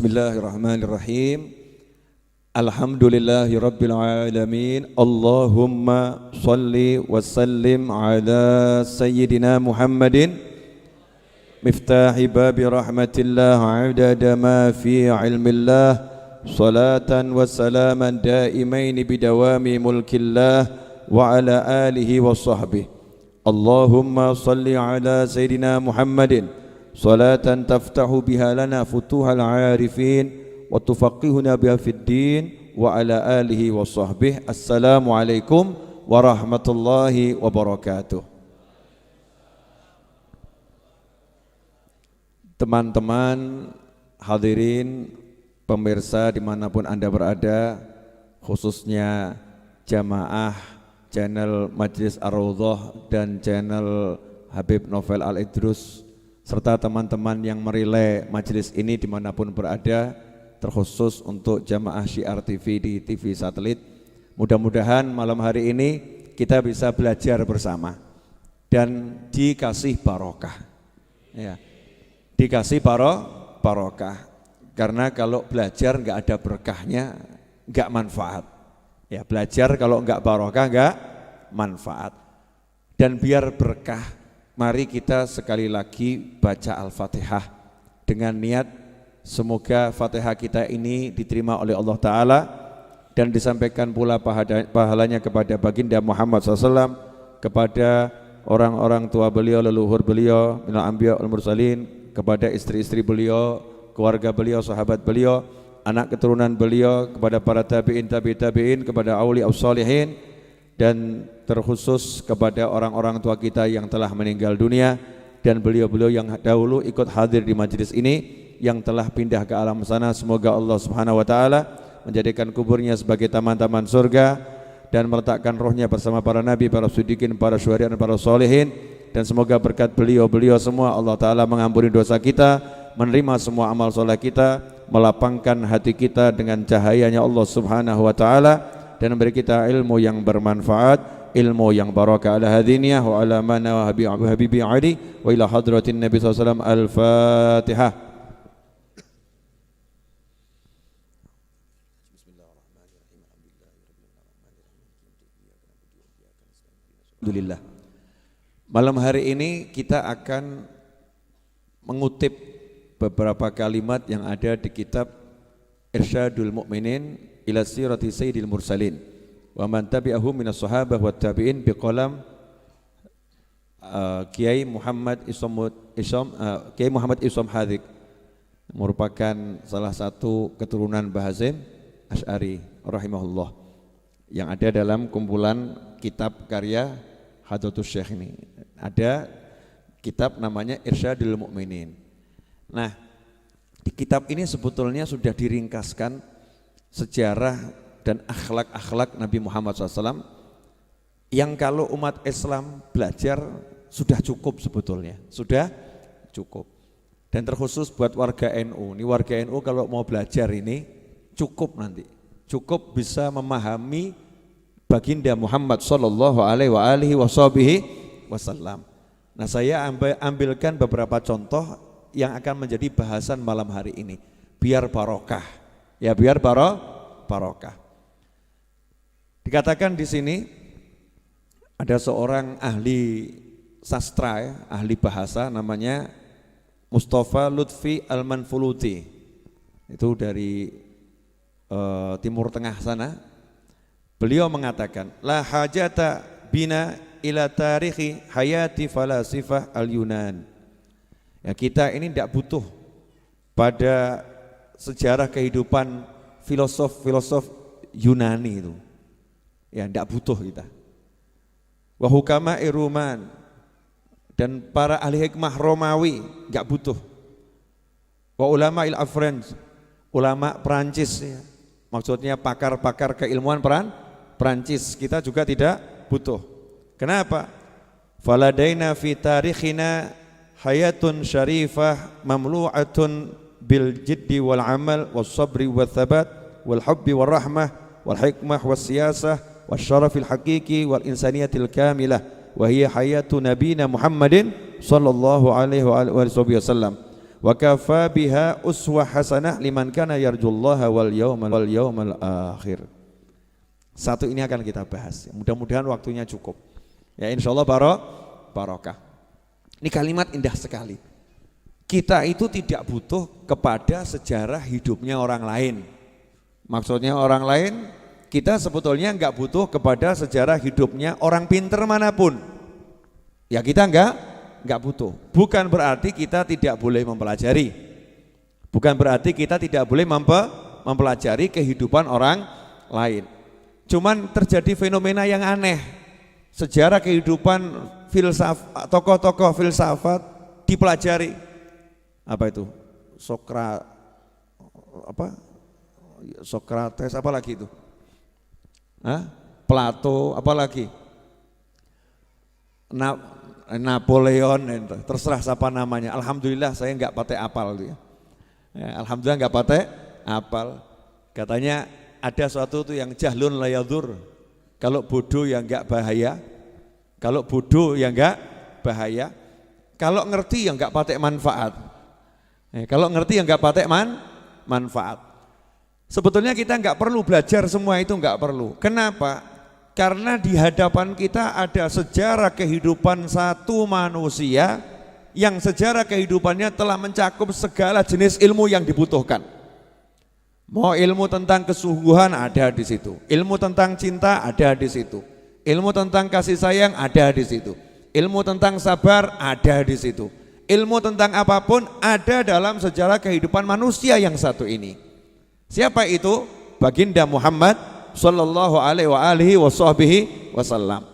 Bismillahirrahmanirrahim. Alhamdulillahi Rabbil Alamin. Allahumma salli wa sallim ala Sayyidina Muhammadin miftahi babi rahmatillah adada ma fi ilmillah salatan wa salaman daimaini bidawami mulkillah wa ala alihi wa sahbihi. Allahumma salli ala Sayyidina Muhammadin salatan taftahu biha lana futuhal arifin wa tufaqihuna biha fid din wa ala alihi wa sahbihi. Assalamualaikum warahmatullahi wabarakatuh. Teman-teman hadirin pemirsa dimanapun Anda berada, khususnya jamaah channel Majlis Ar-Raudhah dan channel Habib Novel Al-Idrus, serta teman-teman yang merilai majelis ini dimanapun berada, terkhusus untuk jamaah Syiar TV di TV satelit. Mudah-mudahan malam hari ini kita bisa belajar bersama dan dikasih barokah, ya, dikasih barokah. Karena kalau belajar nggak ada berkahnya, nggak manfaat. Ya, belajar kalau nggak barokah nggak manfaat. Dan biar berkah, mari kita sekali lagi baca Al-Fatihah dengan niat semoga Fatihah kita ini diterima oleh Allah Ta'ala dan disampaikan pula pahalanya kepada baginda Muhammad SAW, kepada orang-orang tua beliau, leluhur beliau, minal anbiya wal mursalin, kepada istri-istri beliau, keluarga beliau, sahabat beliau, anak keturunan beliau, kepada para tabi'in, tabi'in, kepada awliya ussalihin, dan terkhusus kepada orang-orang tua kita yang telah meninggal dunia dan beliau-beliau yang dahulu ikut hadir di majelis ini yang telah pindah ke alam sana. Semoga Allah Subhanahu wa taala menjadikan kuburnya sebagai taman-taman surga dan meletakkan rohnya bersama para nabi, para siddiqin, para syuhada dan para sholihin. Dan semoga berkat beliau-beliau semua Allah taala mengampuni dosa kita, menerima semua amal soleh kita, melapangkan hati kita dengan cahayanya Allah Subhanahu wa taala, dan memberi kita ilmu yang bermanfaat, ilmu yang barakah. Ala hadiniyah wa ala mana wa habibi ali wa ila hadratin Nabi SAW. Al-Fatihah. Alhamdulillah. Malam hari ini kita akan mengutip beberapa kalimat yang ada di kitab Irsyadul Mu'minin ila sirati sayyidil mursalin wa man tabi'ahum minas sahabah wat tabi'in biqalam Kiai Muhammad Isom Hadik, merupakan salah satu keturunan Bahazim Asy'ari rahimahullah, yang ada dalam kumpulan kitab karya Hadratus Syekh ini. Ada kitab namanya Irsyadul Mu'minin. Nah, di kitab ini sebetulnya sudah diringkaskan sejarah dan akhlak-akhlak Nabi Muhammad SAW yang kalau umat Islam belajar sudah cukup sebetulnya, sudah cukup. Dan terkhusus buat warga NU, ini warga NU kalau mau belajar ini cukup nanti, cukup bisa memahami baginda Muhammad Sallallahu Alaihi Wasallam. Nah, saya ambilkan beberapa contoh yang akan menjadi bahasan malam hari ini, biar barokah. Ya, biar barokah. Dikatakan di sini ada seorang ahli sastra, ya, ahli bahasa, namanya Mustafa Lutfi Al-Manfuluti. Itu dari Timur Tengah sana. Beliau mengatakan, la hajata bina ila tarikhi hayati falasifah al-Yunan. Ya, kita ini tidak butuh pada sejarah kehidupan filosof Yunani itu, ya, tidak butuh kita. Wa hukama Iruman, dan para ahli hikmah Romawi nggak butuh. Wa ulama il-Afrans, ulama Perancis, ya, maksudnya pakar-pakar keilmuan Perancis, kita juga tidak butuh. Kenapa? Faladaina fi tarikhina hayatun syarifah mamlu'atun bil jiddi wal amal was sabri wal thabat wal hubbi wal rahmah wal hikmah was siyasah was syarafil haqiqi wal insaniyatil kamilah wa hiya hayatu nabina Muhammadin sallallahu alaihi wasallam Wa kafa biha uswah hasanah liman kana yarjullaha wal yawmal akhir. Satu ini akan kita bahas. Mudah-mudahan waktunya cukup. Ya insyaallah barokah. Ini kalimat indah sekali. Kita itu tidak butuh kepada sejarah hidupnya orang lain. Maksudnya orang lain, kita sebetulnya enggak butuh kepada sejarah hidupnya orang pinter manapun. Ya kita enggak butuh. Bukan berarti kita tidak boleh mempelajari. Bukan berarti kita tidak boleh mempelajari kehidupan orang lain. Cuman terjadi fenomena yang aneh. Sejarah kehidupan tokoh-tokoh filsafat dipelajari. Apa itu? Sokrates apa lagi itu? Plato apa lagi? Napoleon, terserah siapa namanya. Alhamdulillah saya enggak pakai apal itu ya. Alhamdulillah enggak pakai apal. Katanya ada suatu tuh yang jahlun layadur. Kalau bodoh ya enggak bahaya. Kalau bodoh ya enggak bahaya. Kalau ngerti ya enggak pakai manfaat. Kalau ngerti ya enggak pakai manfaat. Sebetulnya kita enggak perlu belajar semua itu, enggak perlu. Kenapa? Karena di hadapan kita ada sejarah kehidupan satu manusia yang sejarah kehidupannya telah mencakup segala jenis ilmu yang dibutuhkan. Mau ilmu tentang kesungguhan ada di situ, ilmu tentang cinta ada di situ, ilmu tentang kasih sayang ada di situ, ilmu tentang sabar ada di situ, ilmu tentang apapun ada dalam sejarah kehidupan manusia yang satu ini. Siapa itu? Baginda Muhammad sallallahu alaihi wasallam.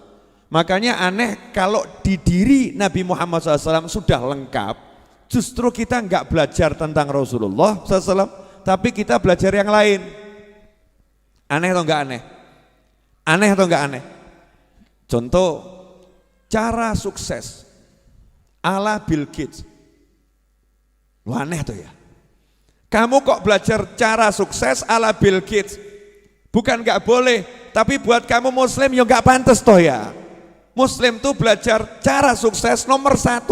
Makanya aneh kalau di diri Nabi Muhammad SAW sudah lengkap, justru kita enggak belajar tentang Rasulullah SAW, tapi kita belajar yang lain. Aneh atau enggak aneh? Aneh atau enggak aneh? Contoh, cara sukses ala Bill Gates. Lu aneh tuh ya. Kamu kok belajar cara sukses ala Bill Gates? Bukan enggak boleh, tapi buat kamu muslim ya enggak pantas toh ya. Muslim tuh belajar cara sukses nomor 1,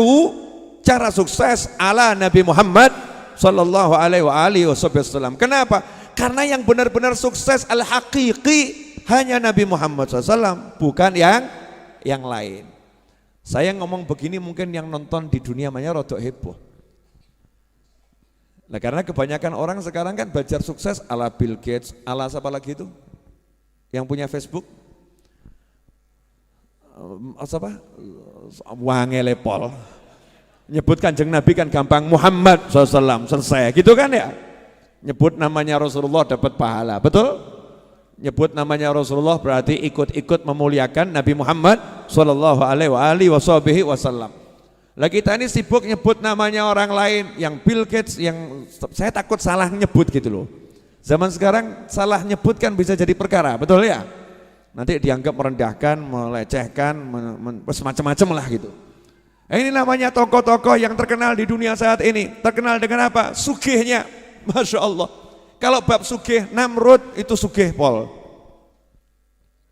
cara sukses ala Nabi Muhammad sallallahu alaihi wasallam. Kenapa? Karena yang benar-benar sukses al-haqiqi hanya Nabi Muhammad SAW, bukan yang lain. Saya ngomong begini mungkin yang nonton di dunia maya rodok heboh. Nah karena kebanyakan orang sekarang kan belajar sukses ala Bill Gates, ala siapa lagi itu? Yang punya Facebook? Siapa? Wangelepol. Nyebut Kanjeng Nabi kan gampang, Muhammad SAW, selesai gitu kan ya. Nyebut namanya Rasulullah dapat pahala, betul? Nyebut namanya Rasulullah berarti ikut-ikut memuliakan Nabi Muhammad sallallahu alaihi wasallam. Lah kita ini sibuk nyebut namanya orang lain, yang Bill Gates, yang saya takut salah nyebut gitu loh. Zaman sekarang salah nyebut kan bisa jadi perkara, betul ya? Nanti dianggap merendahkan, melecehkan, macam-macam lah gitu. Ini namanya tokoh-tokoh yang terkenal di dunia saat ini. Terkenal dengan apa? Sugihnya, Masya Allah. Kalau bab sugih, Namrud itu sugih pol.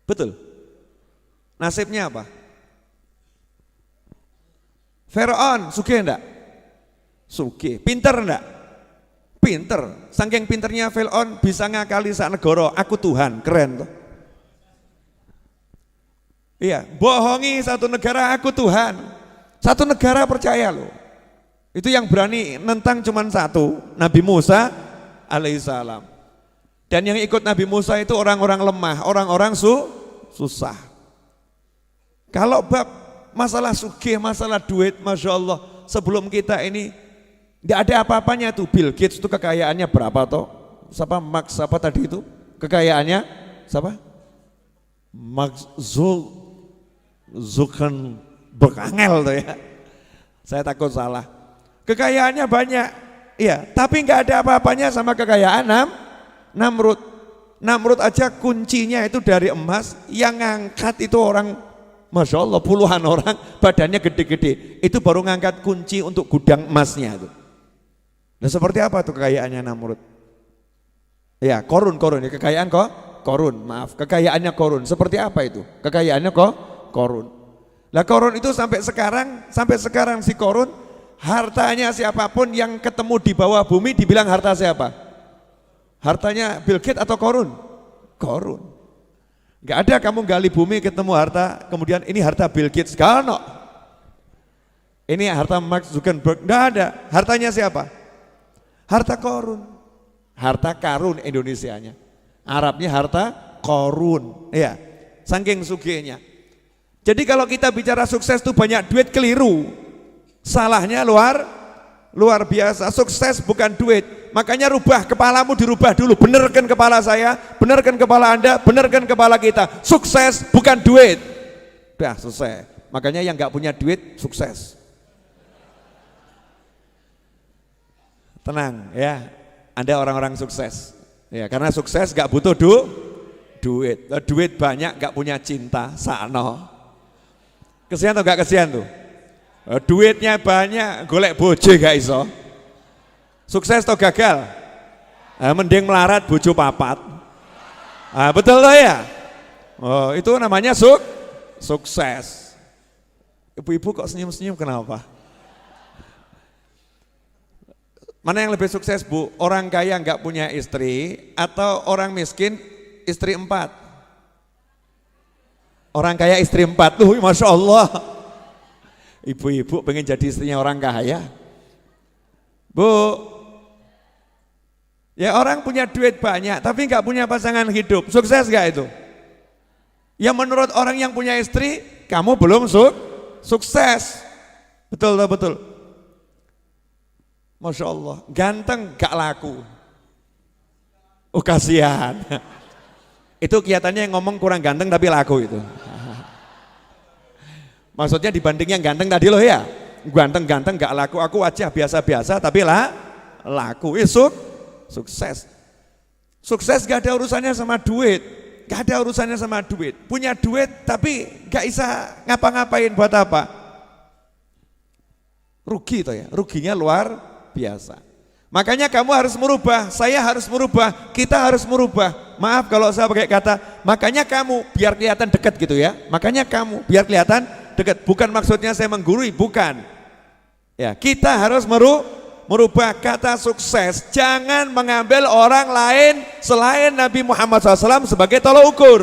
Betul? Nasibnya apa? Firaun sugih enggak? Sugih. Pinter enggak? Pinter. Saking pinternya Firaun bisa ngakali sak negara, aku Tuhan, keren tuh. Iya, bohongi satu negara, aku Tuhan. Satu negara percaya loh. Itu yang berani nentang cuman satu, Nabi Musa alaihissalam. Dan yang ikut Nabi Musa itu orang-orang lemah, orang-orang susah. Kalau bab masalah sugih, masalah duit, Masya Allah, sebelum kita ini tidak ada apa-apanya tuh. Bill Gates itu kekayaannya berapa toh? Siapa Max apa tadi itu? Kekayaannya siapa? Max Zuckerberg, angel tuh ya. Saya takut salah. Kekayaannya banyak, iya, tapi nggak ada apa-apanya sama kekayaan Namrud. Namrud aja kuncinya itu dari emas, yang ngangkat itu orang, Masya Allah, puluhan orang, badannya gede-gede. Itu baru ngangkat kunci untuk gudang emasnya itu. Nah seperti apa tuh kekayaannya Namrud? Ya, Korun ya, kekayaan Korun, maaf, kekayaannya Korun. Seperti apa itu? Kekayaannya Korun. Lah Korun itu sampai sekarang si Korun Hartanya siapapun yang ketemu di bawah bumi dibilang harta siapa? Hartanya Bill Gates atau Korun? Korun. Enggak ada kamu gali bumi ketemu harta, kemudian ini harta Bill Gates. Kalau ini harta Mark Zuckerberg, enggak ada. Hartanya siapa? Harta Korun. Harta karun Indonesianya. Arabnya harta Korun. Ya, saking sugihnya. Jadi kalau kita bicara sukses itu banyak duit, keliru. Salahnya luar biasa. Sukses bukan duit. Makanya rubah kepalamu, dirubah dulu. Benerkan kepala saya, benerkan kepala Anda, benerkan kepala kita. Sukses bukan duit. Udah selesai. Makanya yang nggak punya duit sukses. Tenang ya, Anda orang-orang sukses. Ya, karena sukses nggak butuh duit. Duit banyak nggak punya cinta, sakno. Kesian atau nggak kesian tuh? Duitnya banyak, golek bojo gak iso. Sukses atau gagal? Mending melarat bojo papat. Betul loh ya? Oh, itu namanya sukses. Ibu-ibu kok senyum-senyum kenapa? Mana yang lebih sukses Bu? Orang kaya nggak punya istri atau orang miskin istri 4? Orang kaya istri 4 tuh, Masya Allah. Ibu-ibu pengen jadi istrinya orang kaya. Bu, ya orang punya duit banyak tapi nggak punya pasangan hidup, sukses gak itu? Ya menurut orang yang punya istri, kamu belum sukses. Betul. Masya Allah, ganteng gak laku. Oh kasihan. Itu kelihatannya yang ngomong kurang ganteng tapi laku itu. Maksudnya dibanding yang ganteng tadi loh ya. Ganteng-ganteng gak laku, aku wajah biasa-biasa tapi laku. Sukses. Sukses gak ada urusannya sama duit. Gak ada urusannya sama duit. Punya duit tapi gak bisa ngapa-ngapain, buat apa? Rugi toh ya, ruginya luar biasa. Makanya kamu harus merubah, saya harus merubah, kita harus merubah. Maaf kalau saya pakai kata, makanya kamu biar kelihatan dekat gitu ya. Makanya kamu biar kelihatan dekat, bukan maksudnya saya menggurui, bukan. Ya, kita harus merubah kata sukses. Jangan mengambil orang lain selain Nabi Muhammad SAW sebagai tolok ukur.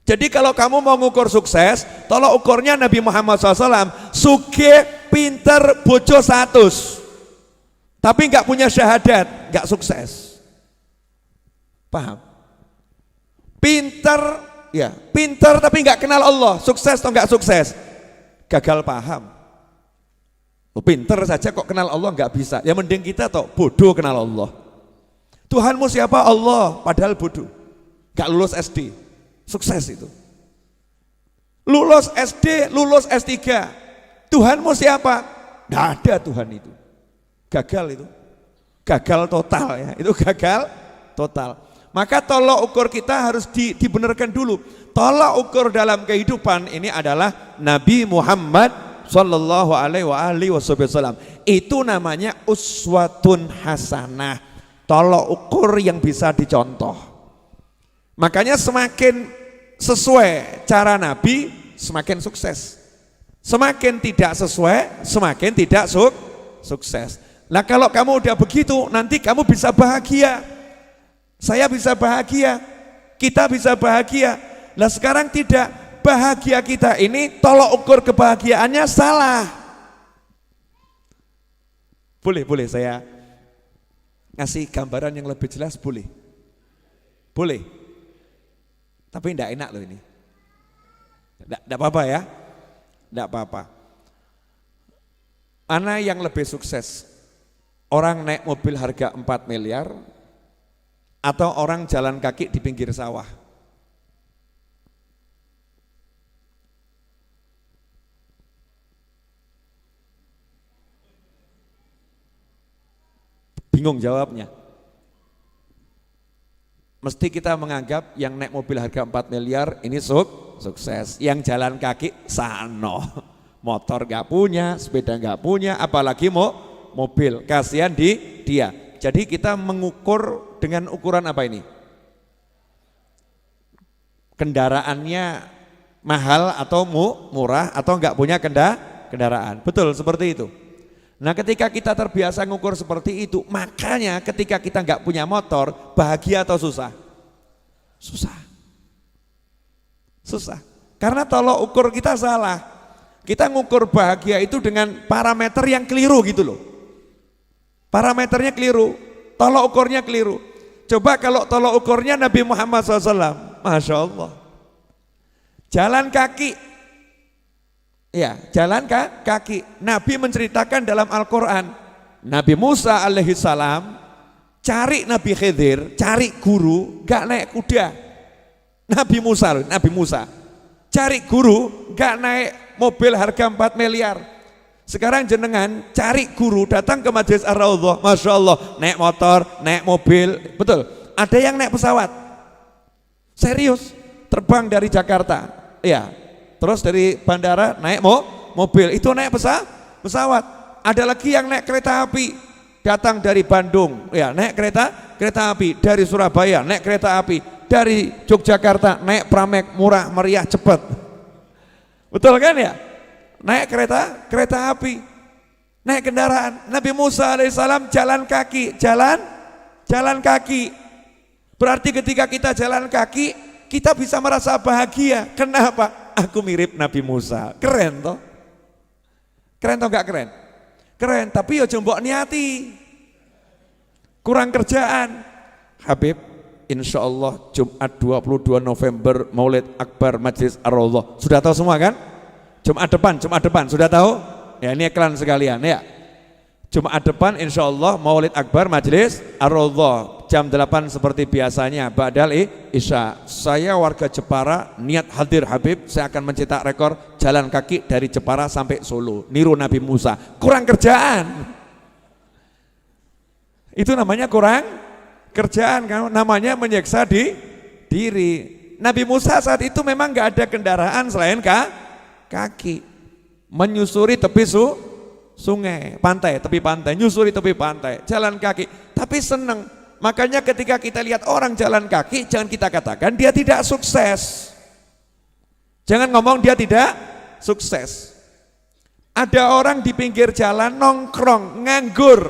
Jadi kalau kamu mau ngukur sukses, tolok ukurnya Nabi Muhammad SAW. Sugih, pinter, bojo 100. Tapi nggak punya syahadat, nggak sukses. Paham? Pinter tapi nggak kenal Allah, sukses atau nggak sukses? Gagal paham. Pinter saja kok kenal Allah nggak bisa. Ya mending kita toh bodoh kenal Allah. Tuhanmu siapa? Allah, padahal bodoh. Nggak lulus SD, sukses itu. Lulus SD, lulus S3. Tuhanmu siapa? Nggak ada Tuhan itu. Gagal itu. Gagal total ya. Itu gagal total. Maka tolok ukur kita harus dibenarkan dulu. Tolok ukur dalam kehidupan ini adalah Nabi Muhammad sallallahu alaihi wasallam. Itu namanya uswatun hasanah. Tolok ukur yang bisa dicontoh. Makanya semakin sesuai cara Nabi, semakin sukses. Semakin tidak sesuai, semakin tidak sukses. Nah kalau kamu udah begitu, nanti kamu bisa bahagia. Saya bisa bahagia, kita bisa bahagia. Nah sekarang tidak, bahagia kita ini tolok ukur kebahagiaannya salah. Boleh saya ngasih gambaran yang lebih jelas, boleh? Boleh. Tapi enggak enak loh ini. Enggak apa-apa ya. Enggak apa-apa. Mana yang lebih sukses? Orang naik mobil harga 4 miliar atau orang jalan kaki di pinggir sawah? Bingung jawabnya. Mesti kita menganggap yang naik mobil harga 4 miliar ini sukses. Yang jalan kaki sano. Motor gak punya, sepeda gak punya, apalagi mobil. Kasihan dia. Jadi kita mengukur dengan ukuran apa ini? Kendaraannya mahal atau murah atau enggak punya kendaraan. Betul seperti itu. Nah ketika kita terbiasa ngukur seperti itu, makanya ketika kita nggak punya motor, bahagia atau susah? Susah. Susah. Karena tolok ukur kita salah. Kita ngukur bahagia itu dengan parameter yang keliru gitu loh. Parameternya keliru, tolok ukurnya keliru. Coba kalau tolok ukurnya Nabi Muhammad SAW, Masya Allah. Jalan kaki, ya jalan kaki. Nabi menceritakan dalam Al-Quran, Nabi Musa alaihissalam cari Nabi Khidir, cari guru, gak naik kuda. Nabi Musa cari guru, gak naik mobil harga 4 miliar. Sekarang jenengan cari guru datang ke Majelis Ar-Raudhah, Masya Allah, naik motor, naik mobil, betul. Ada yang naik pesawat, serius, terbang dari Jakarta, ya. Terus dari bandara naik mobil, itu naik pesawat. Ada lagi yang naik kereta api, datang dari Bandung, ya naik kereta api, dari Surabaya naik kereta api, dari Yogyakarta naik Pramek, murah, meriah, cepat. Betul kan ya? Naik kereta api, naik kendaraan. Nabi Musa alaihissalam jalan kaki. Berarti ketika kita jalan kaki, kita bisa merasa bahagia. Kenapa? Aku mirip Nabi Musa. Keren toh? Keren toh gak keren? Keren, tapi ya jembok niati. Kurang kerjaan. Habib, insya Allah Jumat 22 November Maulid Akbar Majelis Ar-Raudhah. Sudah tahu semua kan? Jumat depan, sudah tahu? Ya ini iklan sekalian ya. Jumat depan insya Allah Maulid Akbar Majelis Ar-Raudhah jam 8 seperti biasanya ba'dal Isya. Saya warga Jepara niat hadir Habib, saya akan mencetak rekor jalan kaki dari Jepara sampai Solo, niru Nabi Musa. Kurang kerjaan. Itu namanya kurang kerjaan, namanya menyiksa diri. Nabi Musa saat itu memang gak ada kendaraan selain kaki, menyusuri tepi sungai, tepi pantai, nyusuri tepi pantai, jalan kaki, tapi seneng. Makanya ketika kita lihat orang jalan kaki, jangan kita katakan dia tidak sukses, jangan ngomong dia tidak sukses. Ada orang di pinggir jalan nongkrong, nganggur,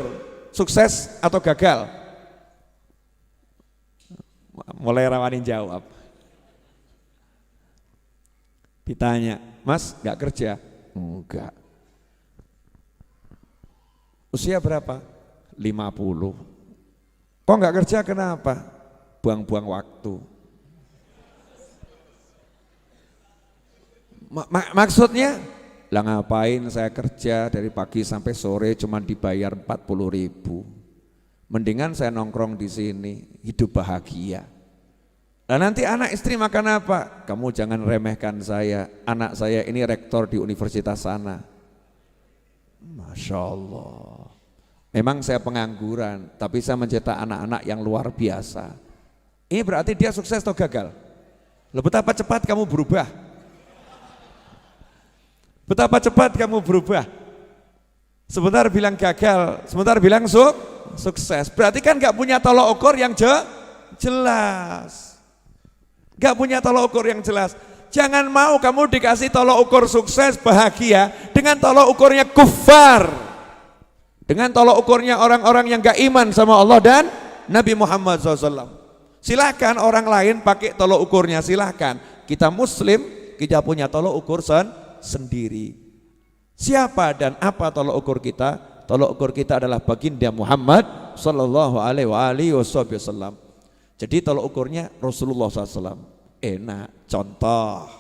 sukses atau gagal? Mulai rawanin jawab. Ditanya, Mas gak kerja? Enggak. Usia berapa? 50. Kok gak kerja kenapa? Buang-buang waktu. Maksudnya? Lah ngapain saya kerja dari pagi sampai sore cuma dibayar 40.000. Mendingan saya nongkrong di sini, hidup bahagia. Nah nanti anak istri makan apa? Kamu jangan remehkan saya, anak saya ini rektor di universitas sana. Masya Allah. Memang saya pengangguran, tapi saya mencetak anak-anak yang luar biasa. Ini berarti dia sukses atau gagal? Loh, betapa cepat kamu berubah. Betapa cepat kamu berubah. Sebentar bilang gagal, sebentar bilang sukses. Berarti kan gak punya tolok ukur yang jelas. Gak punya tolok ukur yang jelas. Jangan mau kamu dikasih tolok ukur sukses bahagia dengan tolok ukurnya kufar, dengan tolok ukurnya orang-orang yang gak iman sama Allah dan Nabi Muhammad SAW. Silahkan orang lain pakai tolok ukurnya, silahkan. Kita Muslim, kita punya tolok ukur sendiri. Siapa dan apa tolok ukur kita? Tolok ukur kita adalah baginda Muhammad Sallallahu Alaihi Wasallam. Jadi tolok ukurnya Rasulullah SAW. Enak, contoh,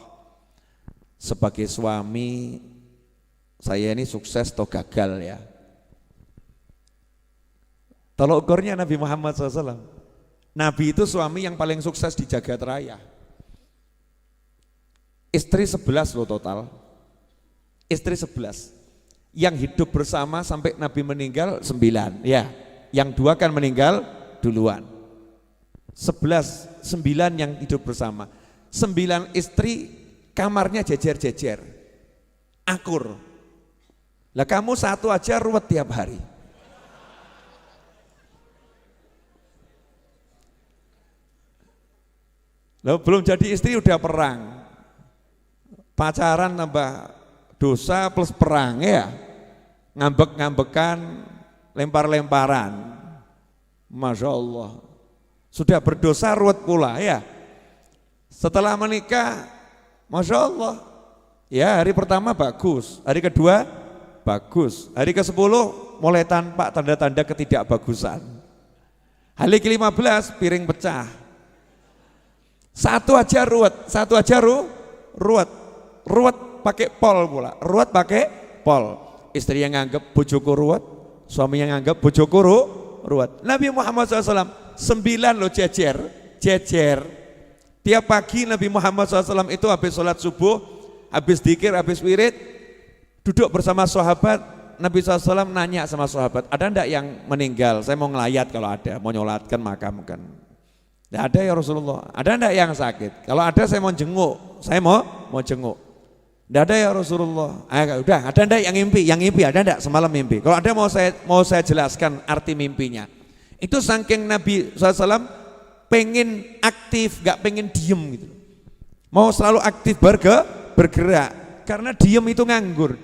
sebagai suami saya ini sukses atau gagal ya. Tolok ukurnya Nabi Muhammad SAW. Nabi itu suami yang paling sukses di jagat raya. Istri 11 loh total. Istri 11. Yang hidup bersama sampai Nabi meninggal 9 ya. Yang 2 kan meninggal duluan. 9 yang hidup bersama. 9 istri kamarnya jejer-jejer, akur. Lah kamu satu aja ruwet tiap hari. Lalu belum jadi istri udah perang, pacaran tambah dosa plus perang ya, ngambek-ngambekan, lempar-lemparan. Masya Allah, sudah berdosa ruwet pula ya. Setelah menikah, Masya Allah, ya hari pertama bagus, hari kedua bagus, hari ke-10 mulai tampak tanda-tanda ketidakbagusan. Hari ke-15 piring pecah. Satu aja ruwet pakai pol pula, ruwet pakai pol. Istri yang nganggep bojoku ruwet, suami yang nganggep bojoku ruwet. Nabi Muhammad SAW 9 loh jejer. Tiap pagi Nabi Muhammad SAW itu habis sholat subuh, habis dzikir, habis wirid, duduk bersama sahabat. Nabi SAW nanya sama sahabat, ada enggak yang meninggal? Saya mau ngelayat kalau ada, mau nyolatkan makam kan. Tidak ada ya Rasulullah. Ada enggak yang sakit? Kalau ada saya mau jenguk, saya mau jenguk. Tidak ada ya Rasulullah. Udah, ada enggak yang ngimpi? Yang ngimpi ada enggak semalam mimpi? Kalau ada mau saya jelaskan arti mimpinya. Itu saking Nabi SAW pengen aktif, gak pengen diem gitu. Mau selalu aktif bergerak. Karena diem itu nganggur,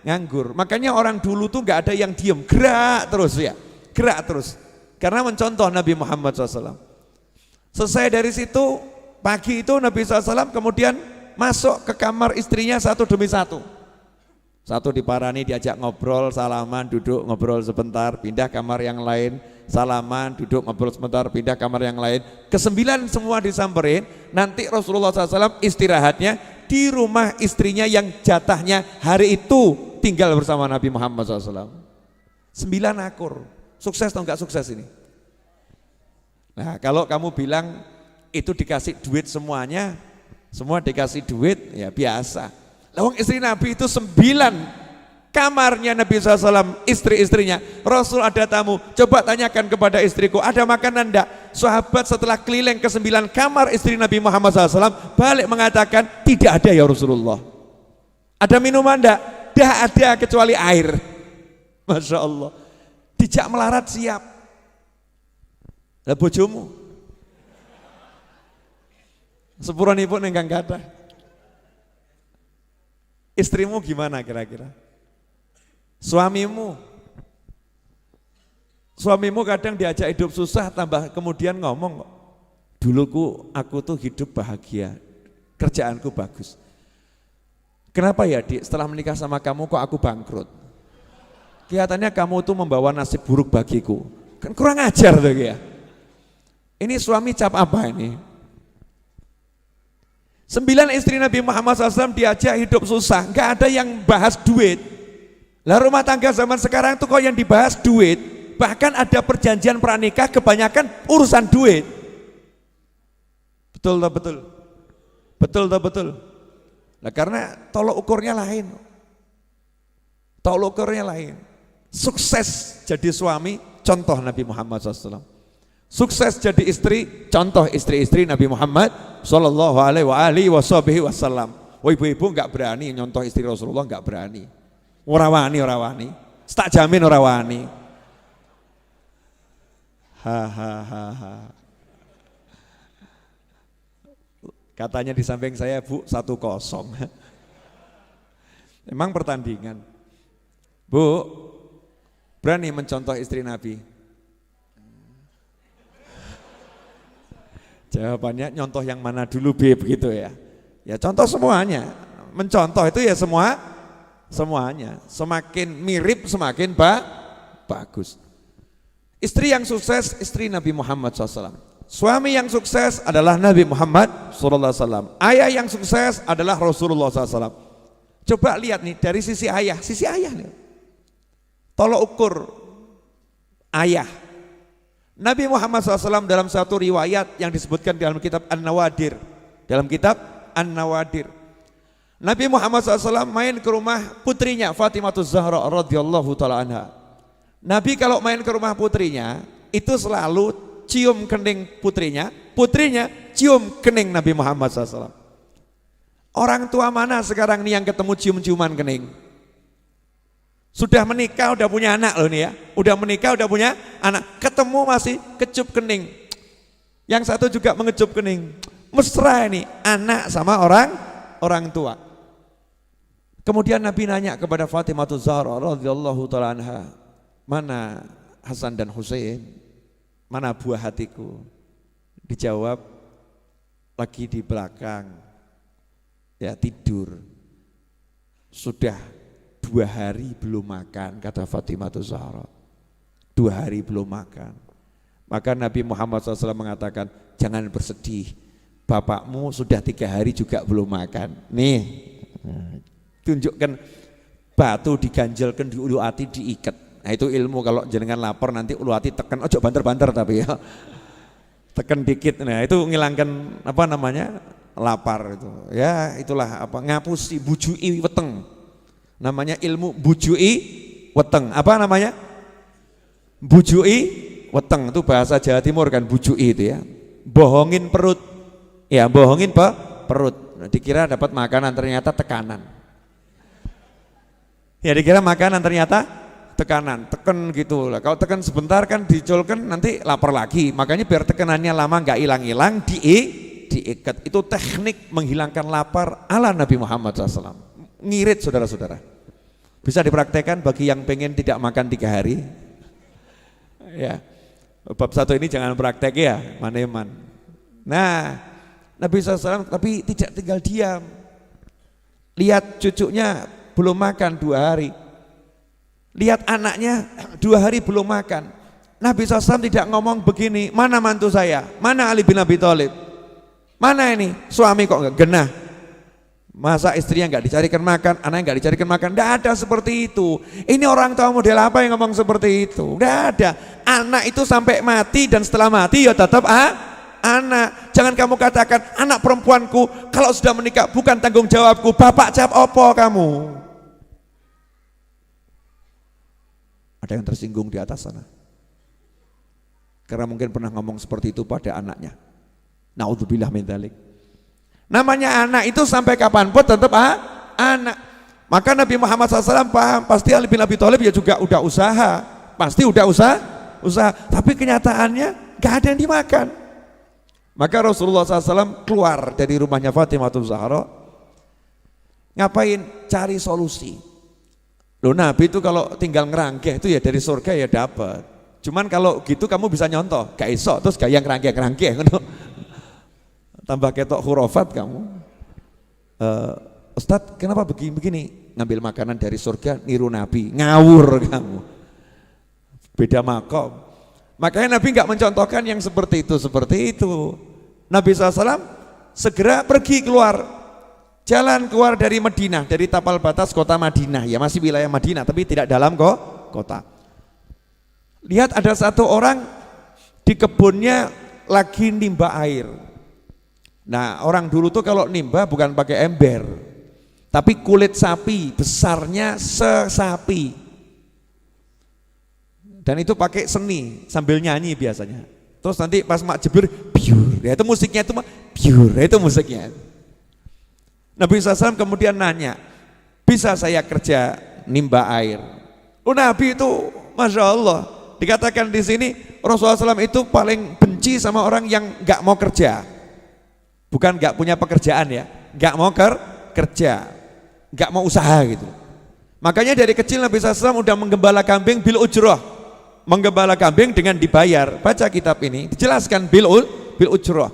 nganggur. Makanya orang dulu tuh gak ada yang diem, gerak terus. Karena mencontoh Nabi Muhammad SAW. Selesai dari situ, pagi itu Nabi SAW kemudian masuk ke kamar istrinya satu demi satu. Satu diparani, diajak ngobrol, salaman, duduk ngobrol sebentar, pindah kamar yang lain, salaman, duduk ngobrol sebentar, pindah kamar yang lain. Ke-9 semua disamperin. Nanti Rasulullah SAW istirahatnya di rumah istrinya yang jatahnya hari itu tinggal bersama Nabi Muhammad SAW. 9 akur. Sukses atau enggak sukses ini? Nah, kalau kamu bilang itu dikasih duit semuanya, semua dikasih duit, ya biasa. Lawang istri Nabi itu 9 kamarnya Nabi SAW, istri-istrinya. Rasul ada tamu, coba tanyakan kepada istriku, ada makanan enggak? Sahabat setelah keliling ke 9 kamar istri Nabi Muhammad SAW, balik mengatakan, tidak ada ya Rasulullah. Ada minuman enggak? Tidak ada kecuali air. Masya Allah. Dijak melarat siap. Lah bojomu? Sepuranipun engkang kathah. Istrimu gimana kira-kira? Suamimu kadang diajak hidup susah, tambah kemudian ngomong, duluku aku tuh hidup bahagia, kerjaanku bagus. Kenapa ya Dik, setelah menikah sama kamu kok aku bangkrut? Kelihatannya kamu tuh membawa nasib buruk bagiku. Kan kurang ajar tuh ya. Ini suami cap apa ini? 9 istri Nabi Muhammad SAW diajak hidup susah, nggak ada yang bahas duit. Lah rumah tangga zaman sekarang tuh kok yang dibahas duit, bahkan ada perjanjian pranikah kebanyakan urusan duit. Betul tak betul? Betul. Nah karena tolok ukurnya lain. Sukses jadi suami, contoh Nabi Muhammad SAW. Sukses jadi istri, contoh istri-istri Nabi Muhammad Sallallahu Alaihi Wasallam. Oh ibu-ibu nggak berani nyontoh istri Rasulullah, nggak berani. Ora wani. Tak jamin ora wani. Ha. Katanya di samping saya, Bu, 1-0. Emang pertandingan. Bu, berani mencontoh istri Nabi? Jawabannya nyontoh yang mana dulu, Beb, begitu ya. Ya contoh semuanya. Mencontoh itu ya semuanya. Semakin mirip semakin bagus. Istri yang sukses, istri Nabi Muhammad SAW. Suami yang sukses adalah Nabi Muhammad SAW. Ayah yang sukses adalah Rasulullah SAW. Coba lihat nih dari sisi ayah nih. Tolok ukur ayah. Nabi Muhammad SAW dalam satu riwayat yang disebutkan dalam kitab An-Nawadir. Nabi Muhammad SAW main ke rumah putrinya Fatimah Zahra radhiyallahu ta'ala anha. Nabi kalau main ke rumah putrinya itu selalu cium kening putrinya cium kening Nabi Muhammad SAW. Orang tua mana sekarang nih yang ketemu cium-ciuman kening? Sudah menikah, udah punya anak loh nih ya. Udah menikah, udah punya anak. Ketemu masih kecup kening. Yang satu juga mengecup kening. Mesra ini anak sama orang tua. Kemudian Nabi nanya kepada Fatimah Zahra radhiyallahu taala anha, mana Hasan dan Husain, mana buah hatiku? Dijawab, lagi di belakang, ya tidur. Sudah 2 hari belum makan, kata Fatimah Zahra. 2 hari belum makan. Maka Nabi Muhammad SAW mengatakan, jangan bersedih, bapakmu sudah 3 hari juga belum makan. Nih, tunjukkan batu diganjelkan di ulu hati diikat. Nah itu ilmu, kalau jenengan lapar nanti ulu hati tekan, ojo banter-banter tapi ya. Tekan dikit, nah itu ngilangkan apa namanya, lapar itu. Ya itulah apa, ngapusi bujui weteng. Namanya ilmu bujui weteng. Apa namanya? Bujui weteng, itu bahasa Jawa Timur kan, bujui itu ya. Bohongin perut. Ya, bohongin perut. Dikira dapat makanan, ternyata tekanan. Ya dikira makanan, ternyata tekanan, teken gitu lah. Kalau tekan sebentar kan dicolkan nanti lapar lagi. Makanya biar tekanannya lama nggak hilang-hilang, diikat. Itu teknik menghilangkan lapar ala Nabi Muhammad SAW. Ngirit saudara-saudara. Bisa dipraktekkan bagi yang pengen tidak makan 3 hari. Ya, bab 1 ini jangan praktek ya, maneman. Nah, Nabi SAW tapi tidak tinggal diam. Lihat cucunya belum makan 2 hari. Lihat anaknya 2 hari belum makan. Nabi SAW tidak ngomong begini, mana mantu saya, mana Ali bin Abi Thalib, mana ini suami kok nggak genah, masa istrinya nggak dicarikan makan, anaknya nggak dicarikan makan. Nggak ada seperti itu. Ini orang tua model apa yang ngomong seperti itu? Nggak ada. Anak itu sampai mati dan setelah mati ya tetap anak. Jangan kamu katakan anak perempuanku kalau sudah menikah bukan tanggung jawabku. Bapak jawab opo kamu? Ada yang tersinggung di atas sana karena mungkin pernah ngomong seperti itu pada anaknya. Naudzubillah min dzalik. Namanya anak itu sampai kapanpun tetap anak. Maka Nabi Muhammad SAW paham, pasti Ali bin Abi Thalib ya juga udah usaha, pasti udah usaha, tapi kenyataannya gak ada yang dimakan. Maka Rasulullah SAW keluar dari rumahnya Fatimah Zahra. Ngapain? Cari solusi. Loh, Nabi itu kalau tinggal ngerangkeh itu ya dari surga ya dapat. Cuman kalau gitu kamu bisa nyontoh, gak esok terus gaya ngerangkeh. Tambah ketok hurufat kamu. Ustadz kenapa begini? Ngambil makanan dari surga niru Nabi, ngawur kamu. Beda makom. Makanya Nabi nggak mencontohkan yang seperti itu. Nabi SAW segera pergi keluar. Jalan keluar dari Madinah, dari tapal batas kota Madinah, ya masih wilayah Madinah tapi tidak dalam kota. Lihat ada satu orang di kebunnya lagi nimba air. Nah orang dulu tuh kalau nimba bukan pakai ember, tapi kulit sapi, besarnya sesapi. Dan itu pakai seni sambil nyanyi biasanya. Terus nanti pas mak jebur, biur, ya itu musiknya itu biur, ya itu musiknya. Nabi SAW kemudian nanya, bisa saya kerja nimba air? Oh Nabi itu Masya Allah, dikatakan di sini Rasulullah SAW itu paling benci sama orang yang nggak mau kerja. Bukan nggak punya pekerjaan ya, nggak mau kerja, nggak mau usaha gitu. Makanya dari kecil Nabi SAW udah menggembala kambing bil ujroh, menggembala kambing dengan dibayar. Baca kitab ini, dijelaskan bil ujroh,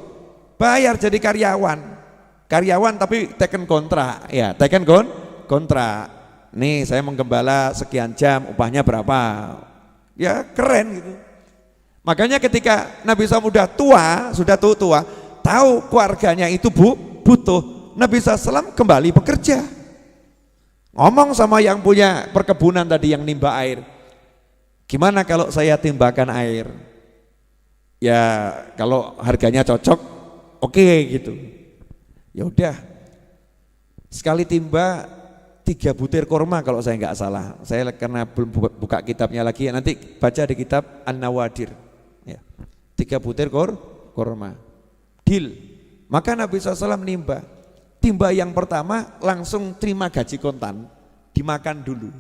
bayar jadi karyawan tapi teken kontrak, ya teken kontrak. Nih saya menggembala sekian jam, upahnya berapa? Ya keren gitu. Makanya ketika Nabi SAW sudah tua, tahu keluarganya itu butuh, Nabi SAW kembali bekerja. Ngomong sama yang punya perkebunan tadi yang nimba air, gimana kalau saya timbakan air? Ya kalau harganya cocok, oke gitu. Ya udah, sekali timba 3 butir kurma kalau saya nggak salah. Saya karena belum buka kitabnya lagi, nanti baca di kitab An-Nawadir. Ya, 3 butir kurma. Deal. Maka Nabi SAW nimba. Timba yang pertama langsung terima gaji kontan, dimakan dulu.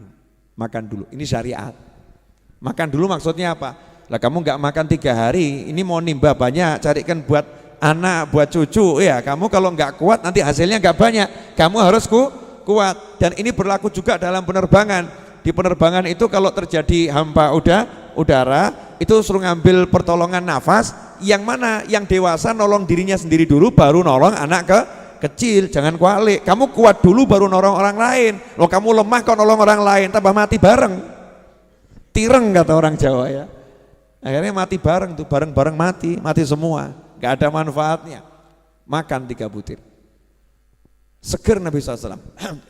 Ini syariat. Makan dulu maksudnya apa? Lah kamu nggak makan 3 hari, ini mau nimba banyak, carikan buat anak, buat cucu ya. Kamu kalau nggak kuat nanti hasilnya nggak banyak. Kamu harus kuat. Dan ini berlaku juga dalam penerbangan. Di penerbangan itu kalau terjadi hampa udara itu suruh ngambil pertolongan nafas, yang mana yang dewasa nolong dirinya sendiri dulu baru nolong anak kecil. Jangan kualik, kamu kuat dulu baru nolong orang lain. Loh, kamu lemah kok nolong orang lain, tambah mati bareng. Tireng kata orang Jawa ya. Akhirnya mati bareng tuh, bareng-bareng mati semua, gak ada manfaatnya. Makan 3 butir. Seger Nabi SAW.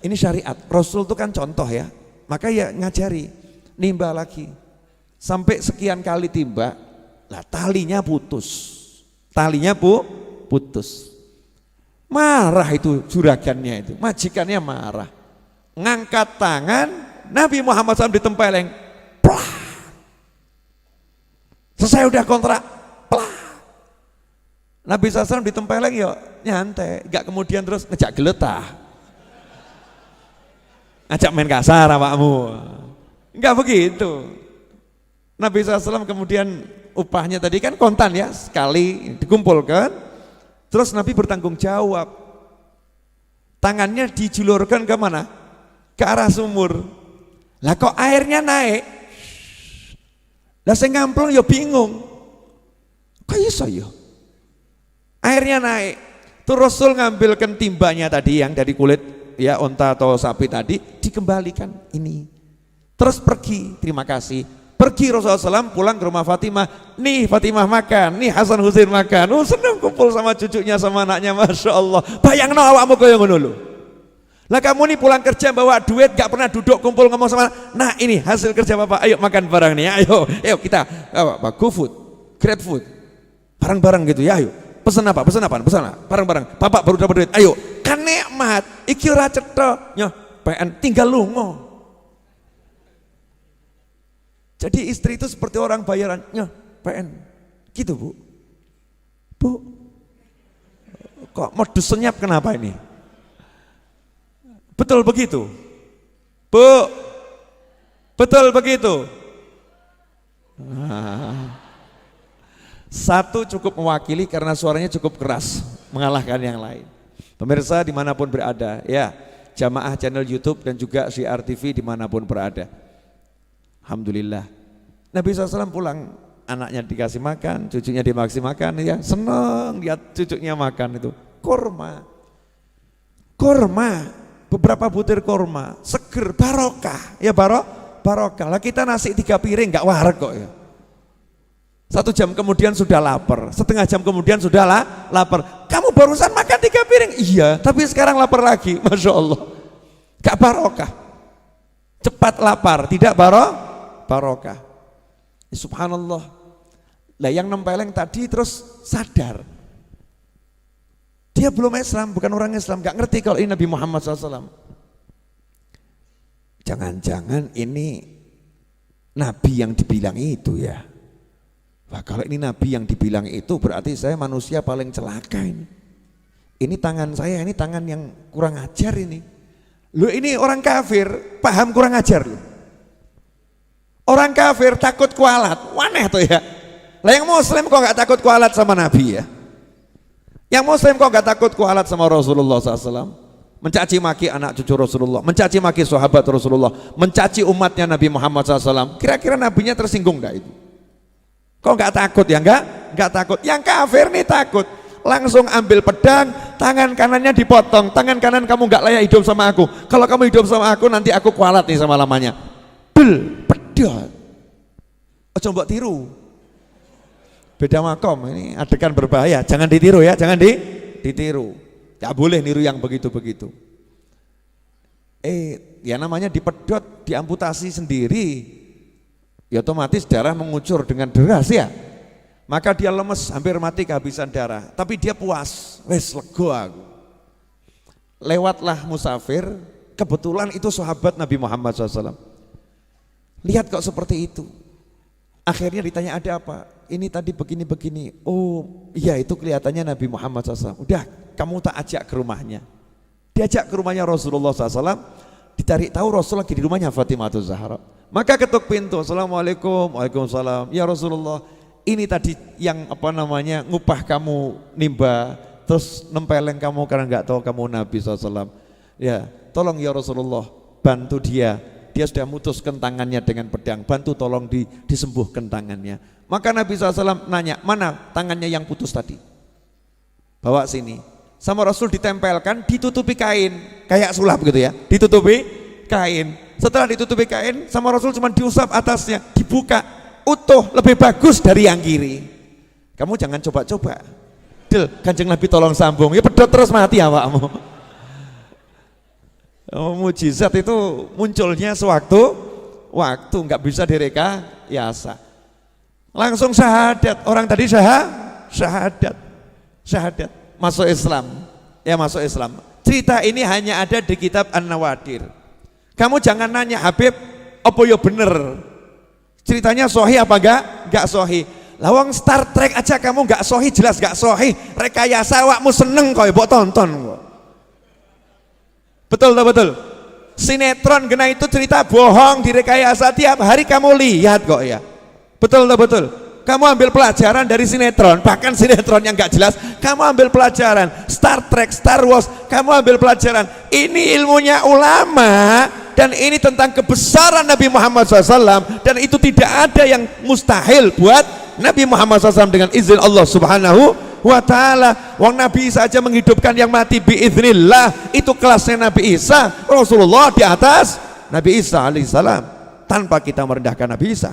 Ini syariat, Rasul itu kan contoh ya. Maka ya ngajari, nimba lagi. Sampai sekian kali timba, lah talinya putus. Putus. Marah itu juragannya itu, majikannya marah. Ngangkat tangan, Nabi Muhammad SAW ditempeleng. Plah. Selesai udah kontrak. Plah. Nabi SAW ditempeleng ya nyantai, gak kemudian terus ngejak geletah. Ngajak main kasar awakmu. Enggak begitu. Nabi SAW kemudian upahnya tadi kan kontan ya, sekali dikumpulkan, terus Nabi bertanggung jawab. Tangannya dijulurkan ke mana? Ke arah sumur. Lah kok airnya naik? Lah sing ngamplung ya bingung. Kok iso ya? Airnya naik. Tuh Rasul ngambilkan timbanya tadi yang dari kulit ya onta atau sapi tadi, dikembalikan ini. Terus pergi, terima kasih. Pergi Rasulullah SAW pulang ke rumah Fatimah. Nih Fatimah makan, nih Hasan Husain makan. Oh senang kumpul sama cucunya sama anaknya, Masya Allah. Bayangno awakmu kaya ngono lho. Lah kamu nih pulang kerja bawa duit, gak pernah duduk kumpul ngomong sama. Nah ini hasil kerja Bapak, ayo makan bareng nih, ayo kita GoFood, GrabFood, bareng-bareng gitu ya, ayo. Pesan apa? Bareng-bareng. Bapak baru dapat duit, ayo. Kan nikmat, iki ora cetha, nyoh, PN tinggal lunga. Jadi istri itu seperti orang bayaran, nyoh, PN. Gitu, Bu. Bu. Kok modus senyap kenapa ini? Betul begitu? Bu. Betul begitu? Satu cukup mewakili karena suaranya cukup keras, mengalahkan yang lain. Pemirsa dimanapun berada, ya, jamaah channel YouTube dan juga Syiar TV dimanapun berada. Alhamdulillah. Nabi SAW pulang, anaknya dikasih makan, cucunya dimaksih makan, ya seneng lihat cucunya makan itu. Kurma, beberapa butir kurma, seger, barokah, ya barokah. Lah kita nasi 3 piring nggak wareg kok ya. 1 jam kemudian sudah lapar, setengah jam kemudian sudah lapar. Kamu barusan makan 3 piring, iya, tapi sekarang lapar lagi, Masya Allah. Gak barokah, cepat lapar, tidak barokah. Subhanallah. Lah yang nempeleng tadi terus sadar, dia belum Islam, bukan orang Islam, gak ngerti kalau ini Nabi Muhammad SAW. Jangan-jangan ini Nabi yang dibilang itu ya. Wah, kalau ini Nabi yang dibilang itu berarti saya manusia paling celaka ini. Ini tangan saya, ini tangan yang kurang ajar ini. Loh ini orang kafir, paham kurang ajar loh. Orang kafir takut kualat, waneh tuh ya. Lah yang muslim kok gak takut kualat sama Nabi ya. Yang muslim kok gak takut kualat sama Rasulullah SAW. Mencaci maki anak cucu Rasulullah, mencaci maki sahabat Rasulullah, mencaci umatnya Nabi Muhammad SAW. Kira-kira nabinya tersinggung gak itu? Kok nggak takut ya? Nggak takut. Yang kafir nih takut. Langsung ambil pedang, tangan kanannya dipotong. Tangan kanan kamu nggak layak hidup sama aku. Kalau kamu hidup sama aku nanti aku kualat nih sama lamanya. Pedang. Oh coba tiru. Beda makom, ini adegan berbahaya. Jangan ditiru ya, jangan ditiru. Nggak boleh niru yang begitu-begitu. Ya namanya dipedot, diamputasi sendiri. Ya otomatis darah mengucur dengan deras ya. Maka dia lemes, hampir mati kehabisan darah. Tapi dia puas, wes lego aku. Lewatlah musafir, kebetulan itu sahabat Nabi Muhammad SAW. Lihat kok seperti itu. Akhirnya ditanya ada apa? Ini tadi begini-begini. Oh iya itu kelihatannya Nabi Muhammad SAW. Udah kamu tak ajak ke rumahnya. Diajak ke rumahnya Rasulullah SAW. Dicari tahu Rasul lagi di rumahnya Fatimah Zahra. Maka ketuk pintu, Assalamualaikum, Waalaikumsalam. Ya Rasulullah, ini tadi yang ngupah kamu nimba, terus nempeleng kamu karena nggak tahu kamu Nabi SAW. Ya, tolong ya Rasulullah, bantu dia sudah mutuskan tangannya dengan pedang, bantu tolong disembuhkan tangannya. Maka Nabi SAW nanya, mana tangannya yang putus tadi? Bawa sini. Sama Rasul ditempelkan, ditutupi kain, kayak sulap gitu ya, ditutupi kain. Setelah ditutupi kain, sama Rasul cuma diusap atasnya, dibuka, utuh, lebih bagus dari yang kiri. Kamu jangan coba-coba. Kanjeng Nabi tolong sambung, ya pedot terus mati awakmu. Mujizat itu munculnya sewaktu nggak bisa direkayasa. Langsung syahadat, orang tadi syahadat masuk Islam, ya masuk Islam. Cerita ini hanya ada di kitab An-Nawadir. Kamu jangan nanya Habib, apa ya bener? Ceritanya sahih apa enggak sahih? Lawang Star Trek aja kamu nggak sahih, jelas nggak sahih. Rekayasa awakmu seneng kok, mbok tonton kok. Betul tak betul? Sinetron kena itu cerita bohong, direkayasa tiap hari kamu lihat kok ya. Betul tak betul? Kamu ambil pelajaran dari sinetron, bahkan sinetron yang nggak jelas, kamu ambil pelajaran. Star Trek, Star Wars, kamu ambil pelajaran. Ini ilmunya ulama, dan ini tentang kebesaran Nabi Muhammad SAW, dan itu tidak ada yang mustahil buat Nabi Muhammad SAW dengan izin Allah Subhanahu wa ta'ala. Wong Nabi Isa aja menghidupkan yang mati biiznillah, itu kelasnya Nabi Isa. Rasulullah di atas Nabi Isa alaihissalam, tanpa kita merendahkan Nabi Isa.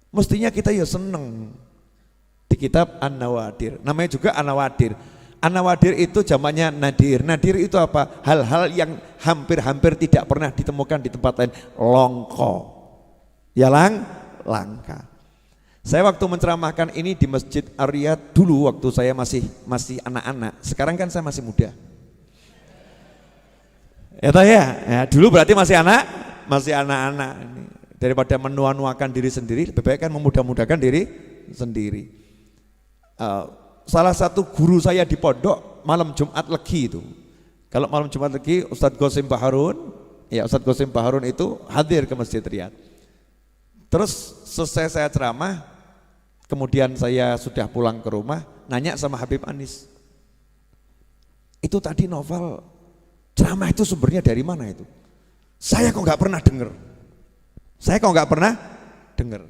Mestinya kita ya seneng. Di kitab An-Nawadir, namanya juga An-Nawadir. An-Nawadir itu jamaknya nadir. Nadir itu apa? Hal-hal yang hampir-hampir tidak pernah ditemukan di tempat lain. Longko, ya langka. Saya waktu menceramahkan ini di Masjid Ar-Riyadh dulu waktu saya masih anak-anak. Sekarang kan saya masih muda. Ya, dulu berarti masih anak-anak. Daripada menua-nuakan diri sendiri, lebih baik kan memudah-mudahkan diri sendiri. Salah satu guru saya di pondok malam Jumat Legi itu. Kalau malam Jumat Legi, Ustadz Qasim Baharun, ya Ustadz Qasim Baharun itu hadir ke Masjid Riyadh. Terus selesai saya ceramah, kemudian saya sudah pulang ke rumah, nanya sama Habib Anis, itu tadi novel ceramah itu sumbernya dari mana itu? Saya kok nggak pernah dengar.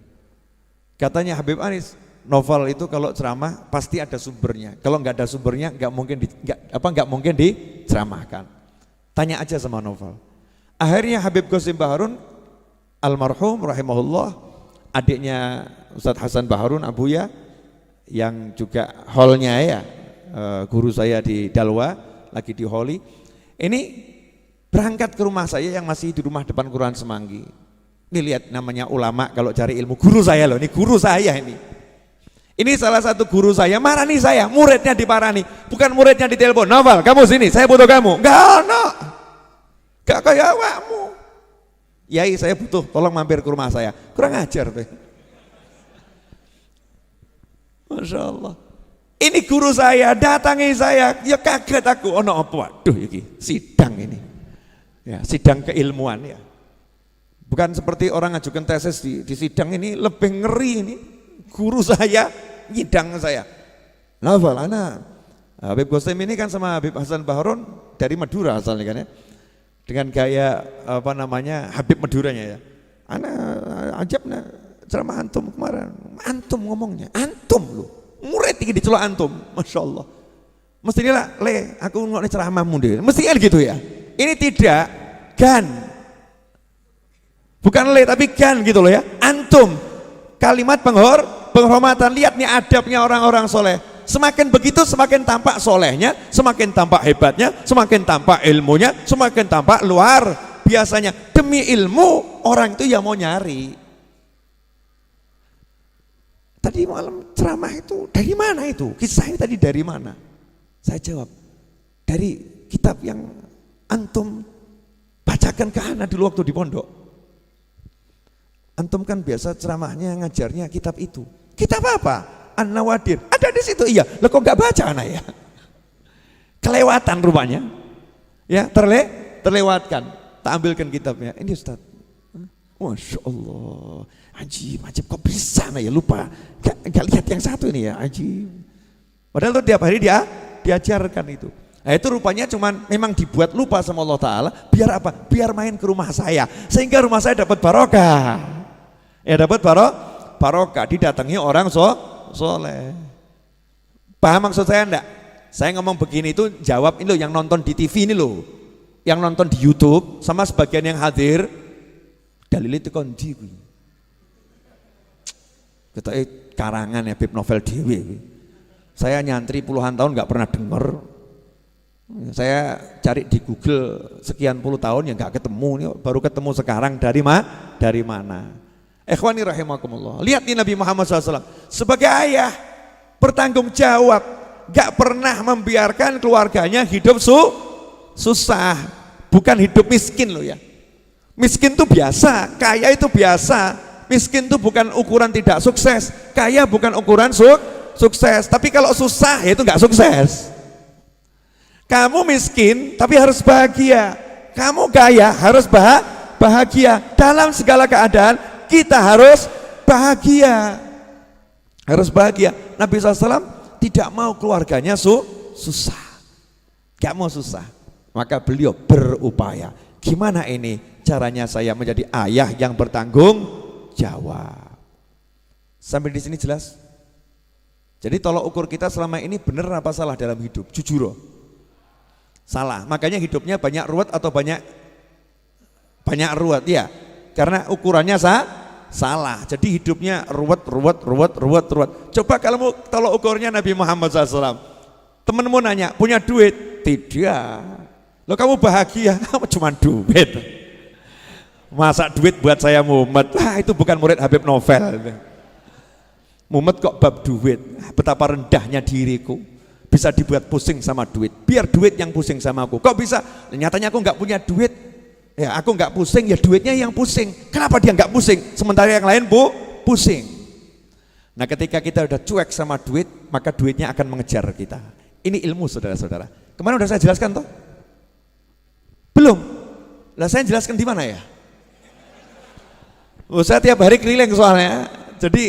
Katanya Habib Anis, novel itu kalau ceramah pasti ada sumbernya. Kalau nggak ada sumbernya nggak mungkin diceramahkan. Tanya aja sama novel. Akhirnya Habib Qasim Baharun almarhum rahimahullah, adiknya Ustadz Hasan Baharun Abuya, yang juga holnya ya, guru saya di Dalwa, lagi di Holi. Ini berangkat ke rumah saya yang masih di rumah depan Kelurahan Semanggi. Ini lihat namanya ulama kalau cari ilmu, guru saya loh, ini guru saya ini. Ini salah satu guru saya, marani saya, muridnya diparani, bukan muridnya ditelepon, Novel kamu sini, saya butuh kamu. Gak kayak awakmu. Yai saya butuh, tolong mampir ke rumah saya. Kurang ajar tuh. Masya Allah. Ini guru saya, datangi saya, ya kaget aku. Oh no, waduh ini sidang ini. Ya, sidang keilmuan ya. Bukan seperti orang ngajukan tesis di sidang ini, lebih ngeri ini. Guru saya, nyidang saya. Novel, Habib Qasim ini kan sama Habib Hasan Baharun dari Madura asalnya kan ya. Dengan gaya Habib Maduranya ya. Ajabnya ceramah antum kemarin. Antum ngomongnya, antum loh. Murid tinggi dicelok antum, Masya Allah. Mestinya aku ngomongnya ceramahmu deh. Mestinya gitu ya. Ini tidak, gan. Bukan tapi gan gitu loh ya. Antum, kalimat penghormatan. Lihat nih adabnya orang-orang soleh. Semakin begitu semakin tampak solehnya, semakin tampak hebatnya, semakin tampak ilmunya, semakin tampak luar biasanya. Demi ilmu orang itu ya mau nyari. Tadi malam ceramah itu dari mana itu? Kisahnya tadi dari mana? Saya jawab, dari kitab yang antum bacakan ke ana dulu waktu di pondok. Antum kan biasa ceramahnya ngajarnya kitab itu. Kitab apa? An-Nawadir. Ada di situ, iya. Lo kok nggak baca anak ya? Kelewatan rupanya. Ya, terlewatkan. Tak ambilkan kitabnya. Ini Ustaz. Masya Allah. Ajib, kok bisa ya lupa. Gak lihat yang satu ini ya, ajib. Padahal tuh tiap hari dia diajarkan itu. Nah, itu rupanya cuman memang dibuat lupa sama Allah Ta'ala, biar apa? Biar main ke rumah saya, sehingga rumah saya dapat barokah. Ya dapat barokah, didatangi orang soleh. Paham maksud saya enggak? Saya ngomong begini itu jawab ini loh, yang nonton di TV ini loh, yang nonton di YouTube sama sebagian yang hadir, dalil itu kondi. Kita karangan ya Bib novel dewi. Saya nyantri puluhan tahun nggak pernah dengar. Saya cari di Google sekian puluh tahun ya nggak ketemu, nih baru ketemu sekarang. Dari mana? Ikhwani rahimakumullah. Lihat nih Nabi Muhammad SAW sebagai ayah bertanggung jawab, nggak pernah membiarkan keluarganya hidup susah, bukan hidup miskin loh ya. Miskin itu biasa, kaya itu biasa. Miskin itu bukan ukuran tidak sukses, kaya bukan ukuran sukses. Tapi kalau susah ya itu nggak sukses. Kamu miskin tapi harus bahagia, kamu kaya harus bahagia. Dalam segala keadaan kita harus bahagia, Nabi SAW tidak mau keluarganya susah, gak mau susah, maka beliau berupaya, gimana ini caranya saya menjadi ayah yang bertanggung jawab. Sampai di sini jelas? Jadi tolok ukur kita selama ini benar apa salah dalam hidup? Jujur loh. Salah, makanya hidupnya banyak ruwet atau banyak ruwet ya, karena ukurannya salah. Jadi hidupnya ruwet. Coba kalau mau tolok ukurnya Nabi Muhammad SAW, temenmu nanya punya duit? Tidak. Lo kamu bahagia? Cuma duit. Masa duit buat saya mumet? Itu bukan murid Habib Novel. Mumet kok bab duit. Betapa rendahnya diriku, bisa dibuat pusing sama duit. Biar duit yang pusing sama aku. Kok bisa? Nyatanya aku nggak punya duit. Ya aku nggak pusing, ya duitnya yang pusing. Kenapa dia nggak pusing? Sementara yang lain pusing. Nah ketika kita udah cuek sama duit, maka duitnya akan mengejar kita. Ini ilmu saudara-saudara. Kemarin udah saya jelaskan toh? Belum? Lah saya jelaskan di mana ya? Saya tiap hari keliling soalnya. Jadi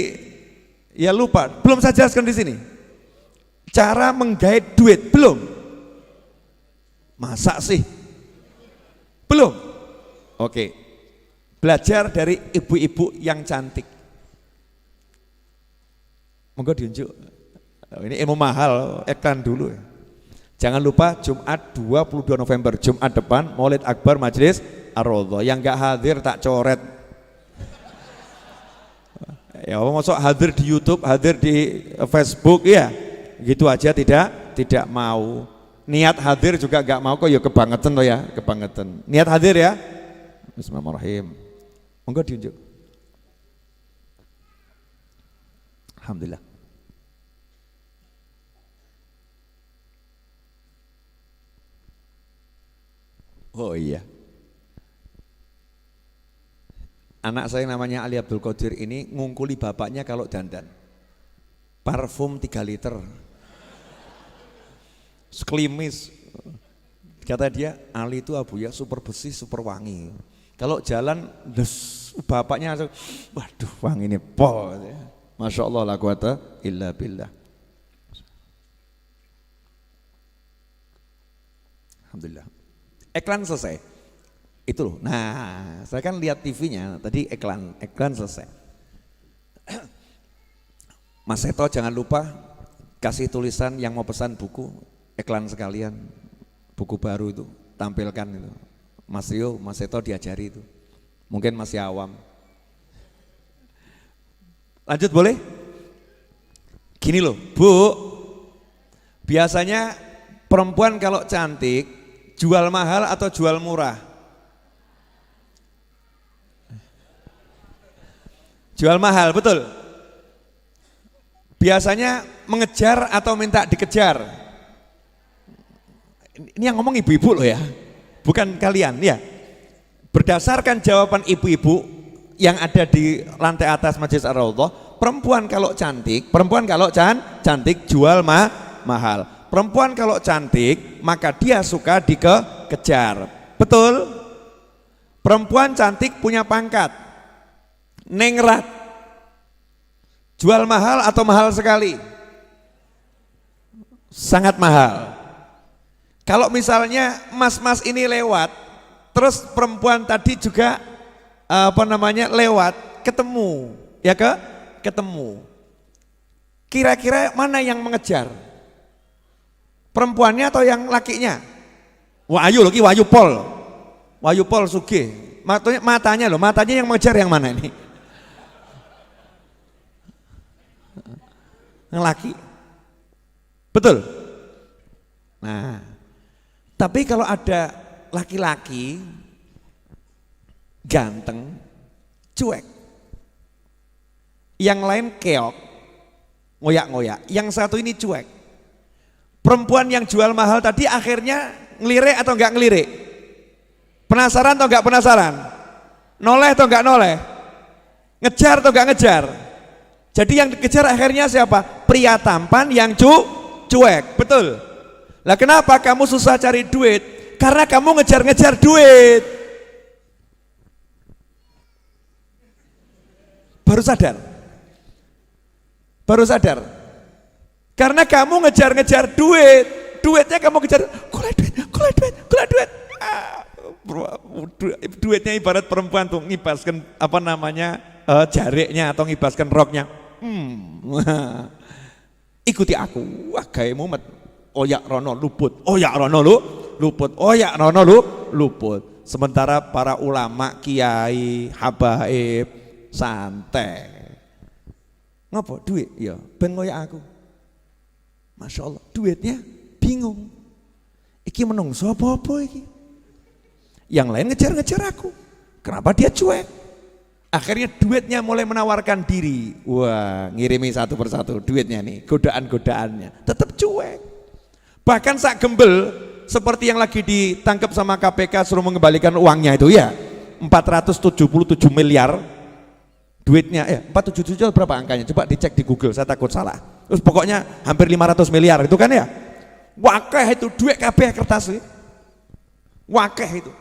ya lupa. Belum saya jelaskan di sini. Cara menggait duit belum? Masa sih? Belum? Oke. Belajar dari ibu-ibu yang cantik. Monggo diunjuk. Ini ilmu mahal, iklan dulu ya. Jangan lupa Jumat 22 November, Jumat depan Maulid Akbar Majelis Ar-Raudhah. Yang enggak hadir tak coret. Ya masuk hadir di YouTube, hadir di Facebook ya. Gitu aja tidak mau. Niat hadir juga enggak mau kok ya, kebangetan loh ya, kebangetan. Niat hadir ya. Bismillahirrahmanirrahim. Monggo diunjuk. Alhamdulillah. Oh iya. Anak saya namanya Ali Abdul Qadir ini ngungkuli bapaknya kalau dandan. Parfum 3 liter. Sekelimis. Kata dia, Ali itu Abu ya super bersih, super wangi. Kalau jalan, bapaknya waduh wangi ini pol. Masya Allah la quwata illa billah. Alhamdulillah. Iklan selesai. Itu loh. Nah, saya kan lihat TV-nya tadi iklan selesai. Mas Seto jangan lupa kasih tulisan yang mau pesan buku, iklan sekalian, buku baru itu tampilkan itu. Mas Rio, Mas Seto diajari itu. Mungkin masih awam. Lanjut boleh? Gini loh, Bu. Biasanya perempuan kalau cantik jual mahal atau jual murah? Jual mahal, betul. Biasanya mengejar atau minta dikejar? Ini yang ngomong ibu-ibu loh ya, bukan kalian ya. Berdasarkan jawaban ibu-ibu yang ada di lantai atas Majelis Ar-Raudhah, perempuan kalau cantik jual mahal. Perempuan kalau cantik maka dia suka dikejar. Betul? Perempuan cantik punya pangkat. Nengrat, jual mahal atau mahal sekali? Sangat mahal. Kalau misalnya mas-mas ini lewat, terus perempuan tadi juga lewat, ketemu, ya ketemu. Kira-kira mana yang mengejar? Perempuannya atau yang lakinya? Wahyu loh, Wahyu Pol Sugih. Matanya yang mengejar yang mana ini? Yang laki. Betul? Nah, tapi kalau ada laki-laki ganteng, cuek. Yang lain keok, ngoyak-ngoyak. Yang satu ini cuek. Perempuan yang jual mahal tadi akhirnya ngelirik atau enggak ngelirik? Penasaran atau enggak penasaran? Noleh atau enggak noleh? Ngejar atau enggak ngejar? Jadi yang dikejar akhirnya siapa? Pria tampan yang cuek, betul. Lah kenapa kamu susah cari duit? Karena kamu ngejar-ngejar duit. Baru sadar. Karena kamu ngejar-ngejar duitnya kamu kejar, kulai duit. Duitnya ibarat perempuan tuh ngibaskan jariknya atau ngibaskan roknya. Ikuti aku, wah gawe mumet. Oyak rono luput, luput. Sementara para ulama, kiai, habaib santai. Ngapa duit? Ya ben ngoyak aku. Masya Allah, duitnya bingung. Iki menungso apa iki? Yang lain ngejar-ngejar aku. Kenapa dia cuek? Akhirnya duitnya mulai menawarkan diri. Wah, ngirimi satu persatu duitnya nih, godaan-godaannya. Tetap cuek. Bahkan sak gembel seperti yang lagi ditangkap sama KPK suruh mengembalikan uangnya itu ya. 477 miliar duitnya 477 berapa angkanya? Coba dicek di Google, saya takut salah. Terus pokoknya hampir 500 miliar itu kan ya. Wakeh itu duit kabeh kertas itu. Wakeh itu.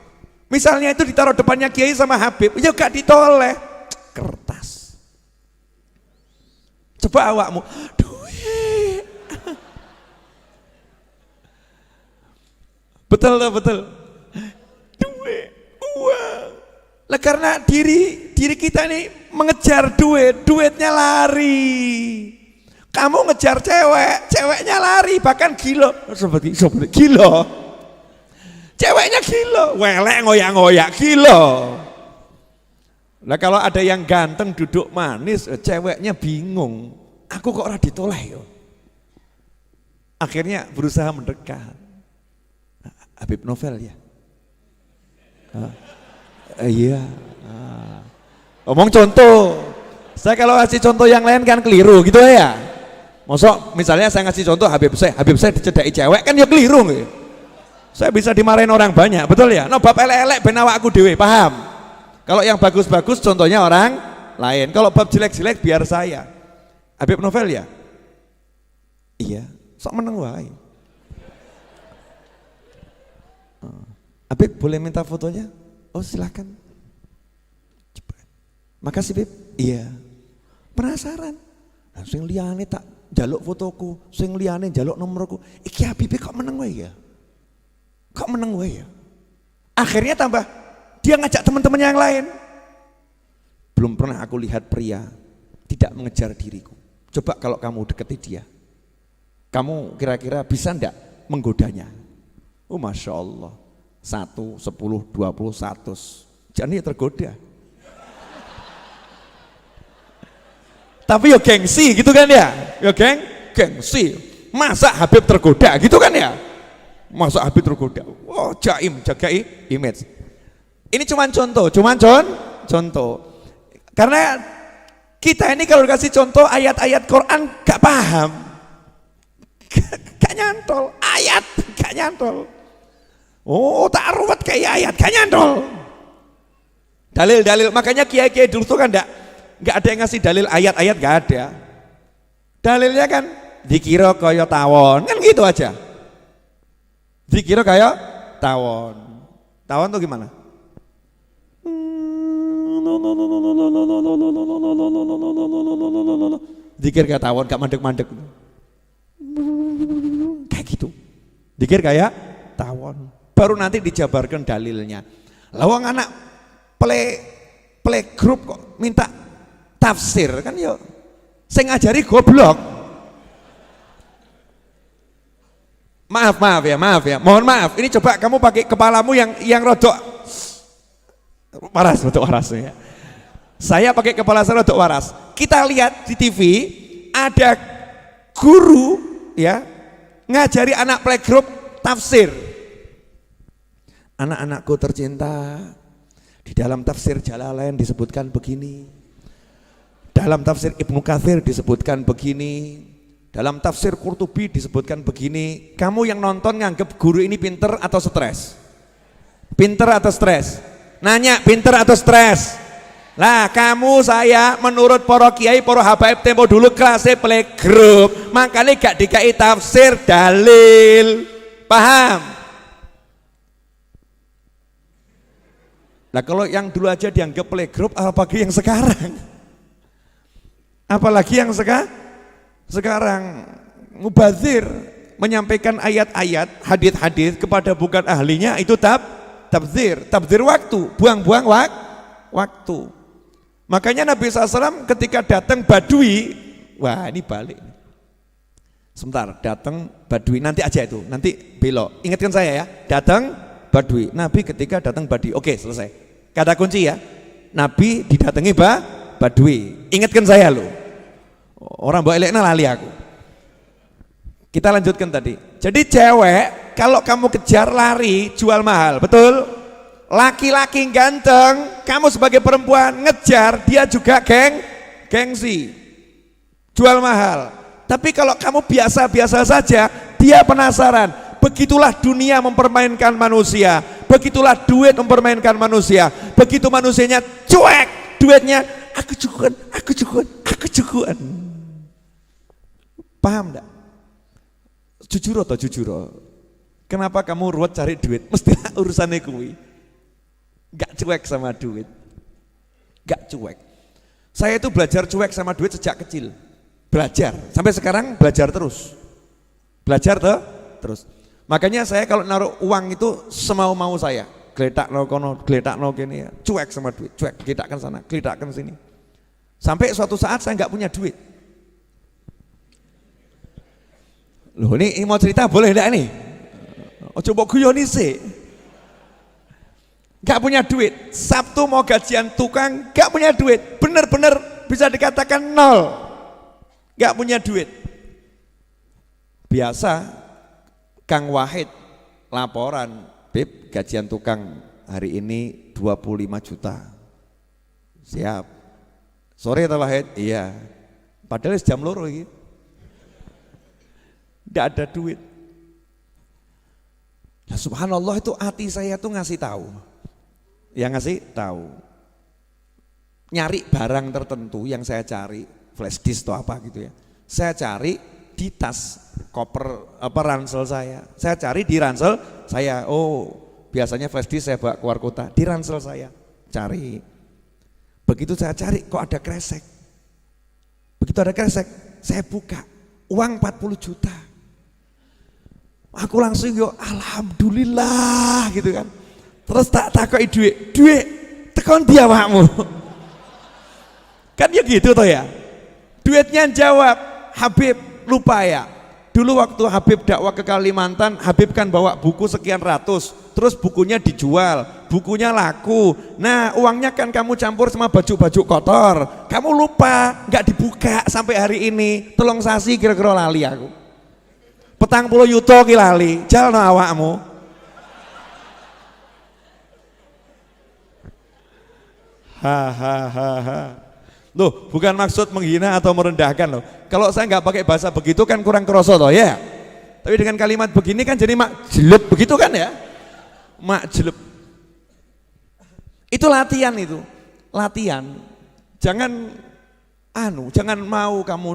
Misalnya itu ditaruh depannya Kiai sama Habib, ya gak ditoleh. Kertas. Coba awakmu, duit. Betul. Duit, uang. Lah karena diri kita ini mengejar duitnya lari. Kamu ngejar ceweknya lari, bahkan gila. Seperti gila. Ceweknya gila, welek ngoyak-ngoyak gila. Lah kalau ada yang ganteng duduk manis, ceweknya bingung. Aku kok ora ditoleh yo. Akhirnya berusaha mendekat. Habib Novel ya. Iya. Omong contoh. Saya kalau ngasih contoh yang lain kan keliru gitu ya. Mosok misalnya saya ngasih contoh Habib saya dicedai cewek kan ya keliru gitu. Saya bisa dimarahin orang banyak, betul ya? No bab elek-elek ben awakku dhewe, paham? Kalau yang bagus-bagus contohnya orang lain. Kalau bab jelek-jelek biar saya. Habib Novel ya? Iya, sok meneng wae. Habib boleh minta fotonya? Oh silakan. Cepat. Makasih Bib. Iya. Penasaran. Nah, sing liyane tak njaluk fotoku, sing liyane njaluk nomorku. Iki Habib kok meneng wae ya? Kok meneng wae ya? Akhirnya tambah dia ngajak teman-teman yang lain. Belum pernah aku lihat pria tidak mengejar diriku. Coba kalau kamu deketi dia, kamu kira-kira bisa enggak menggodanya? Oh Masya Allah, 1, 10, 20, 100 jangan ya tergoda. Tapi yo gengsi gitu kan ya, yo gengsi. Masa Habib tergoda gitu kan ya? Masa Habib tergoda? Oh jaim, jaga image. Ini cuman contoh. Karena kita ini kalau dikasih contoh ayat-ayat Quran gak paham, gak nyantol. Ayat gak nyantol. Oh tak ruwet kayak ayat gak nyantol. Dalil-dalil, makanya kiai-kiai dulu tuh kan gak ada yang ngasih dalil ayat-ayat, gak ada. Dalilnya kan dikira kaya tawon, kan gitu aja. Dikira kaya tawon. Tawon tuh gimana? Dikir kayak tawon, gak mandek-mandek. Kayak gitu. Dikir kayak tawon. Baru nanti dijabarkan dalilnya. Lawang anak playgroup kok minta tafsir kan yo. Sing ngajari goblok. Maaf ya. Mohon maaf. Ini coba kamu pakai kepalamu yang rodok waras ya. Saya pakai kepala saya rodok waras. Kita lihat di TV ada guru ya ngajari anak playgroup tafsir. Anak-anakku tercinta, di dalam tafsir Jalalain disebutkan begini. Dalam tafsir Ibnu Katsir disebutkan begini. Dalam tafsir Qurtubi disebutkan begini. Kamu yang nonton nganggep guru ini pinter atau stres? Pinter atau stres? Nanya, pinter atau stres? Lah kamu saya menurut para kiai, para habaib tempo dulu kelasnya playgroup, makanya gak dikai tafsir dalil. Paham? Nah kalau yang dulu aja dianggap playgroup, apalagi yang sekarang? Apalagi yang sekarang mubazir menyampaikan ayat-ayat, hadis-hadis kepada bukan ahlinya, itu tabzir waktu, buang-buang waktu. Makanya Nabi SAW ketika datang Badui, wah ini balik. Sebentar, datang Badui, nanti aja itu, nanti belok. Ingatkan saya ya, datang Badui. Nabi ketika datang Badui, oke selesai. Kata kunci ya, Nabi didatangi Badui. Ingatkan saya loh. Orang bawa elekna lali aku. Kita lanjutkan tadi. Jadi cewek kalau kamu kejar lari jual mahal, betul? Laki-laki ganteng, kamu sebagai perempuan ngejar dia juga gengsi. Jual mahal. Tapi kalau kamu biasa-biasa saja, dia penasaran. Begitulah dunia mempermainkan manusia. Begitulah duit mempermainkan manusia. Begitu manusianya cuek, duitnya aku cukuan. Paham enggak? Jujur atau jujur? Kenapa kamu ruwet cari duit? Mesti urusannya kuwi. Gak cuek sama duit. Gak cuek. Saya itu belajar cuek sama duit sejak kecil. Belajar, sampai sekarang belajar terus. Terus. Makanya saya kalau naruh uang itu semau-mau saya. Geletak no kono, geletak no kene ya. Cuek sama duit, cuek, geletakkan sana, geletakkan sini. Sampai suatu saat saya nggak punya duit. Loh ini mau cerita boleh enggak nih? Coba guyoni sih. Gak punya duit. Sabtu mau gajian tukang, gak punya duit. Bener-bener bisa dikatakan nol. Gak punya duit. Biasa Kang Wahid laporan, Bib gajian tukang hari ini 25 juta. Siap. Sore ta Wahid? Iya. Padahal jam loro iki. Gak ada duit. Ya subhanallah itu hati saya tuh ngasih tahu. Yang ngasih tahu. Nyari barang tertentu yang saya cari, flash disk atau apa gitu ya. Saya cari di tas koper ransel saya. Saya cari di ransel saya. Oh, biasanya flash disk saya bawa keluar kota, di ransel saya. Cari. Begitu saya cari kok ada kresek. Begitu ada kresek, saya buka. Uang 40 juta. Aku langsung yo alhamdulillah gitu kan. Terus tak takoki duit tekon dia awakmu. Kan ya gitu toh ya. Duitnya jawab, Habib lupa ya. Dulu waktu Habib dakwah ke Kalimantan, Habib kan bawa buku sekian ratus, terus bukunya dijual, bukunya laku. Nah uangnya kan kamu campur sama baju-baju kotor, kamu lupa, nggak dibuka sampai hari ini. Tolong sasi kira-kira lali aku. 40 yuto ki lali, jalno awakmu. Hahaha. Loh, bukan maksud menghina atau merendahkan loh. Kalau saya nggak pakai bahasa begitu kan kurang kroso toh ya. Tapi dengan kalimat begini kan jadi mak jelek begitu kan ya. Mak jelek. Itu latihan itu. Latihan. Jangan mau kamu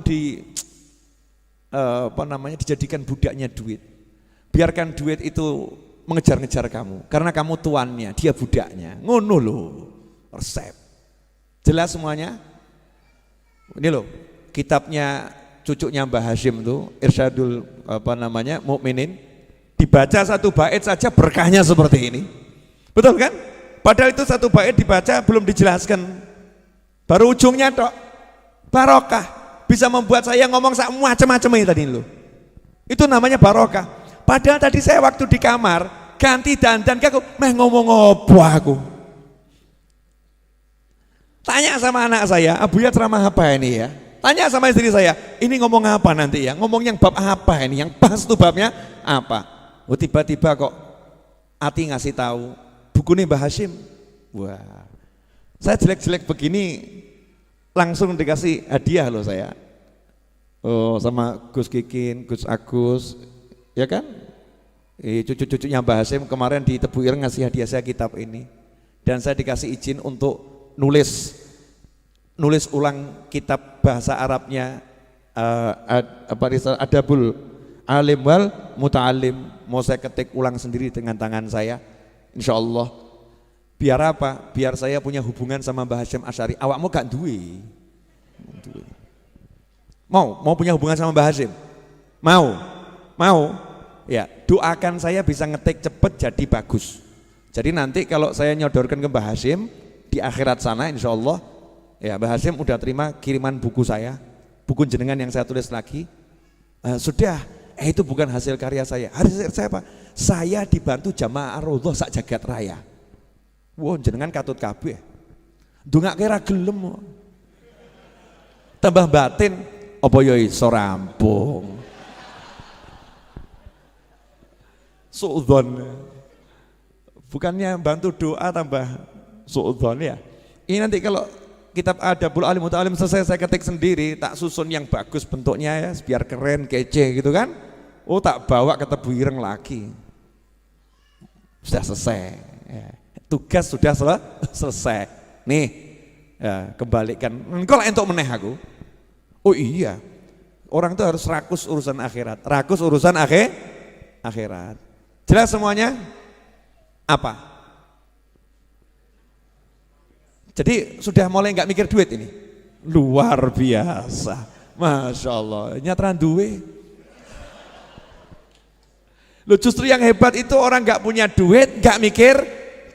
dijadikan budaknya duit. Biarkan duit itu mengejar-ngejar kamu. Karena kamu tuannya, dia budaknya. Ngono loh. Resep. Jelas semuanya? Ini loh, kitabnya cucunya Mbah Hashim tuh, Irsyadul Mukminin. Dibaca satu bait saja berkahnya seperti ini. Betul kan? Padahal itu satu bait dibaca belum dijelaskan. Baru ujungnya tok. Barokah. Bisa membuat saya ngomong macam-macam ini tadi lo. Itu namanya barokah. Padahal tadi saya waktu di kamar ganti dandan aku meh ngomong apa aku. Tanya sama anak saya, Abuya ceramah apa ini ya? Tanya sama istri saya, ini ngomong apa nanti ya? Ngomong yang bab apa ini? Yang pas tuh babnya apa? Oh tiba-tiba kok Ati ngasih tahu bukunya Mbah Hashim. Wah, saya jelek-jelek begini langsung dikasih hadiah loh saya. Oh sama Gus Kikin, Gus Agus, ya kan? Cucu-cucunya Mbah Hashim kemarin di Tebu Ireng ngasih hadiah saya kitab ini. Dan saya dikasih izin untuk nulis ulang kitab bahasa Arabnya Adabul Alim wal Muta'alim. Mau saya ketik ulang sendiri dengan tangan saya, insya Allah. Biar apa? Biar saya punya hubungan sama Mbah Hashim Asy'ari. Awakmu gak duwe? Mau punya hubungan sama Mbah Hashim? Mau? Ya, doakan saya bisa ngetik cepet jadi bagus. Jadi nanti kalau saya nyodorkan ke Mbah Hashim di akhirat sana, insya Allah, ya Mbah Hashim udah terima kiriman buku saya, buku jenengan yang saya tulis lagi. Sudah, itu bukan hasil karya saya. Hasil saya apa? Saya dibantu jamaah Ar-Raudhah sak jagat raya. Wah, jenengan katut kabeh. Ndongake ra gelem. Tambah batin, apa ya iso rampung. Suudzon. Bukannya bantu doa tambah suudzon ya. Ini nanti kalau kitab Adabul Alim Muta'alim selesai saya ketik sendiri, tak susun yang bagus bentuknya ya, biar keren, kece gitu kan. Oh tak bawa ke Tebu Ireng lagi. Sudah selesai. Ya. Tugas sudah selesai. Nih, ya, kembalikan. Engkau lah entuk meneh aku. Oh iya, orang itu harus rakus urusan akhirat. Rakus urusan akhirat. Jelas semuanya? Apa? Jadi sudah mulai nggak mikir duit ini. Luar biasa, masya Allah. Nyatran duwe. Loh justru yang hebat itu orang nggak punya duit, nggak mikir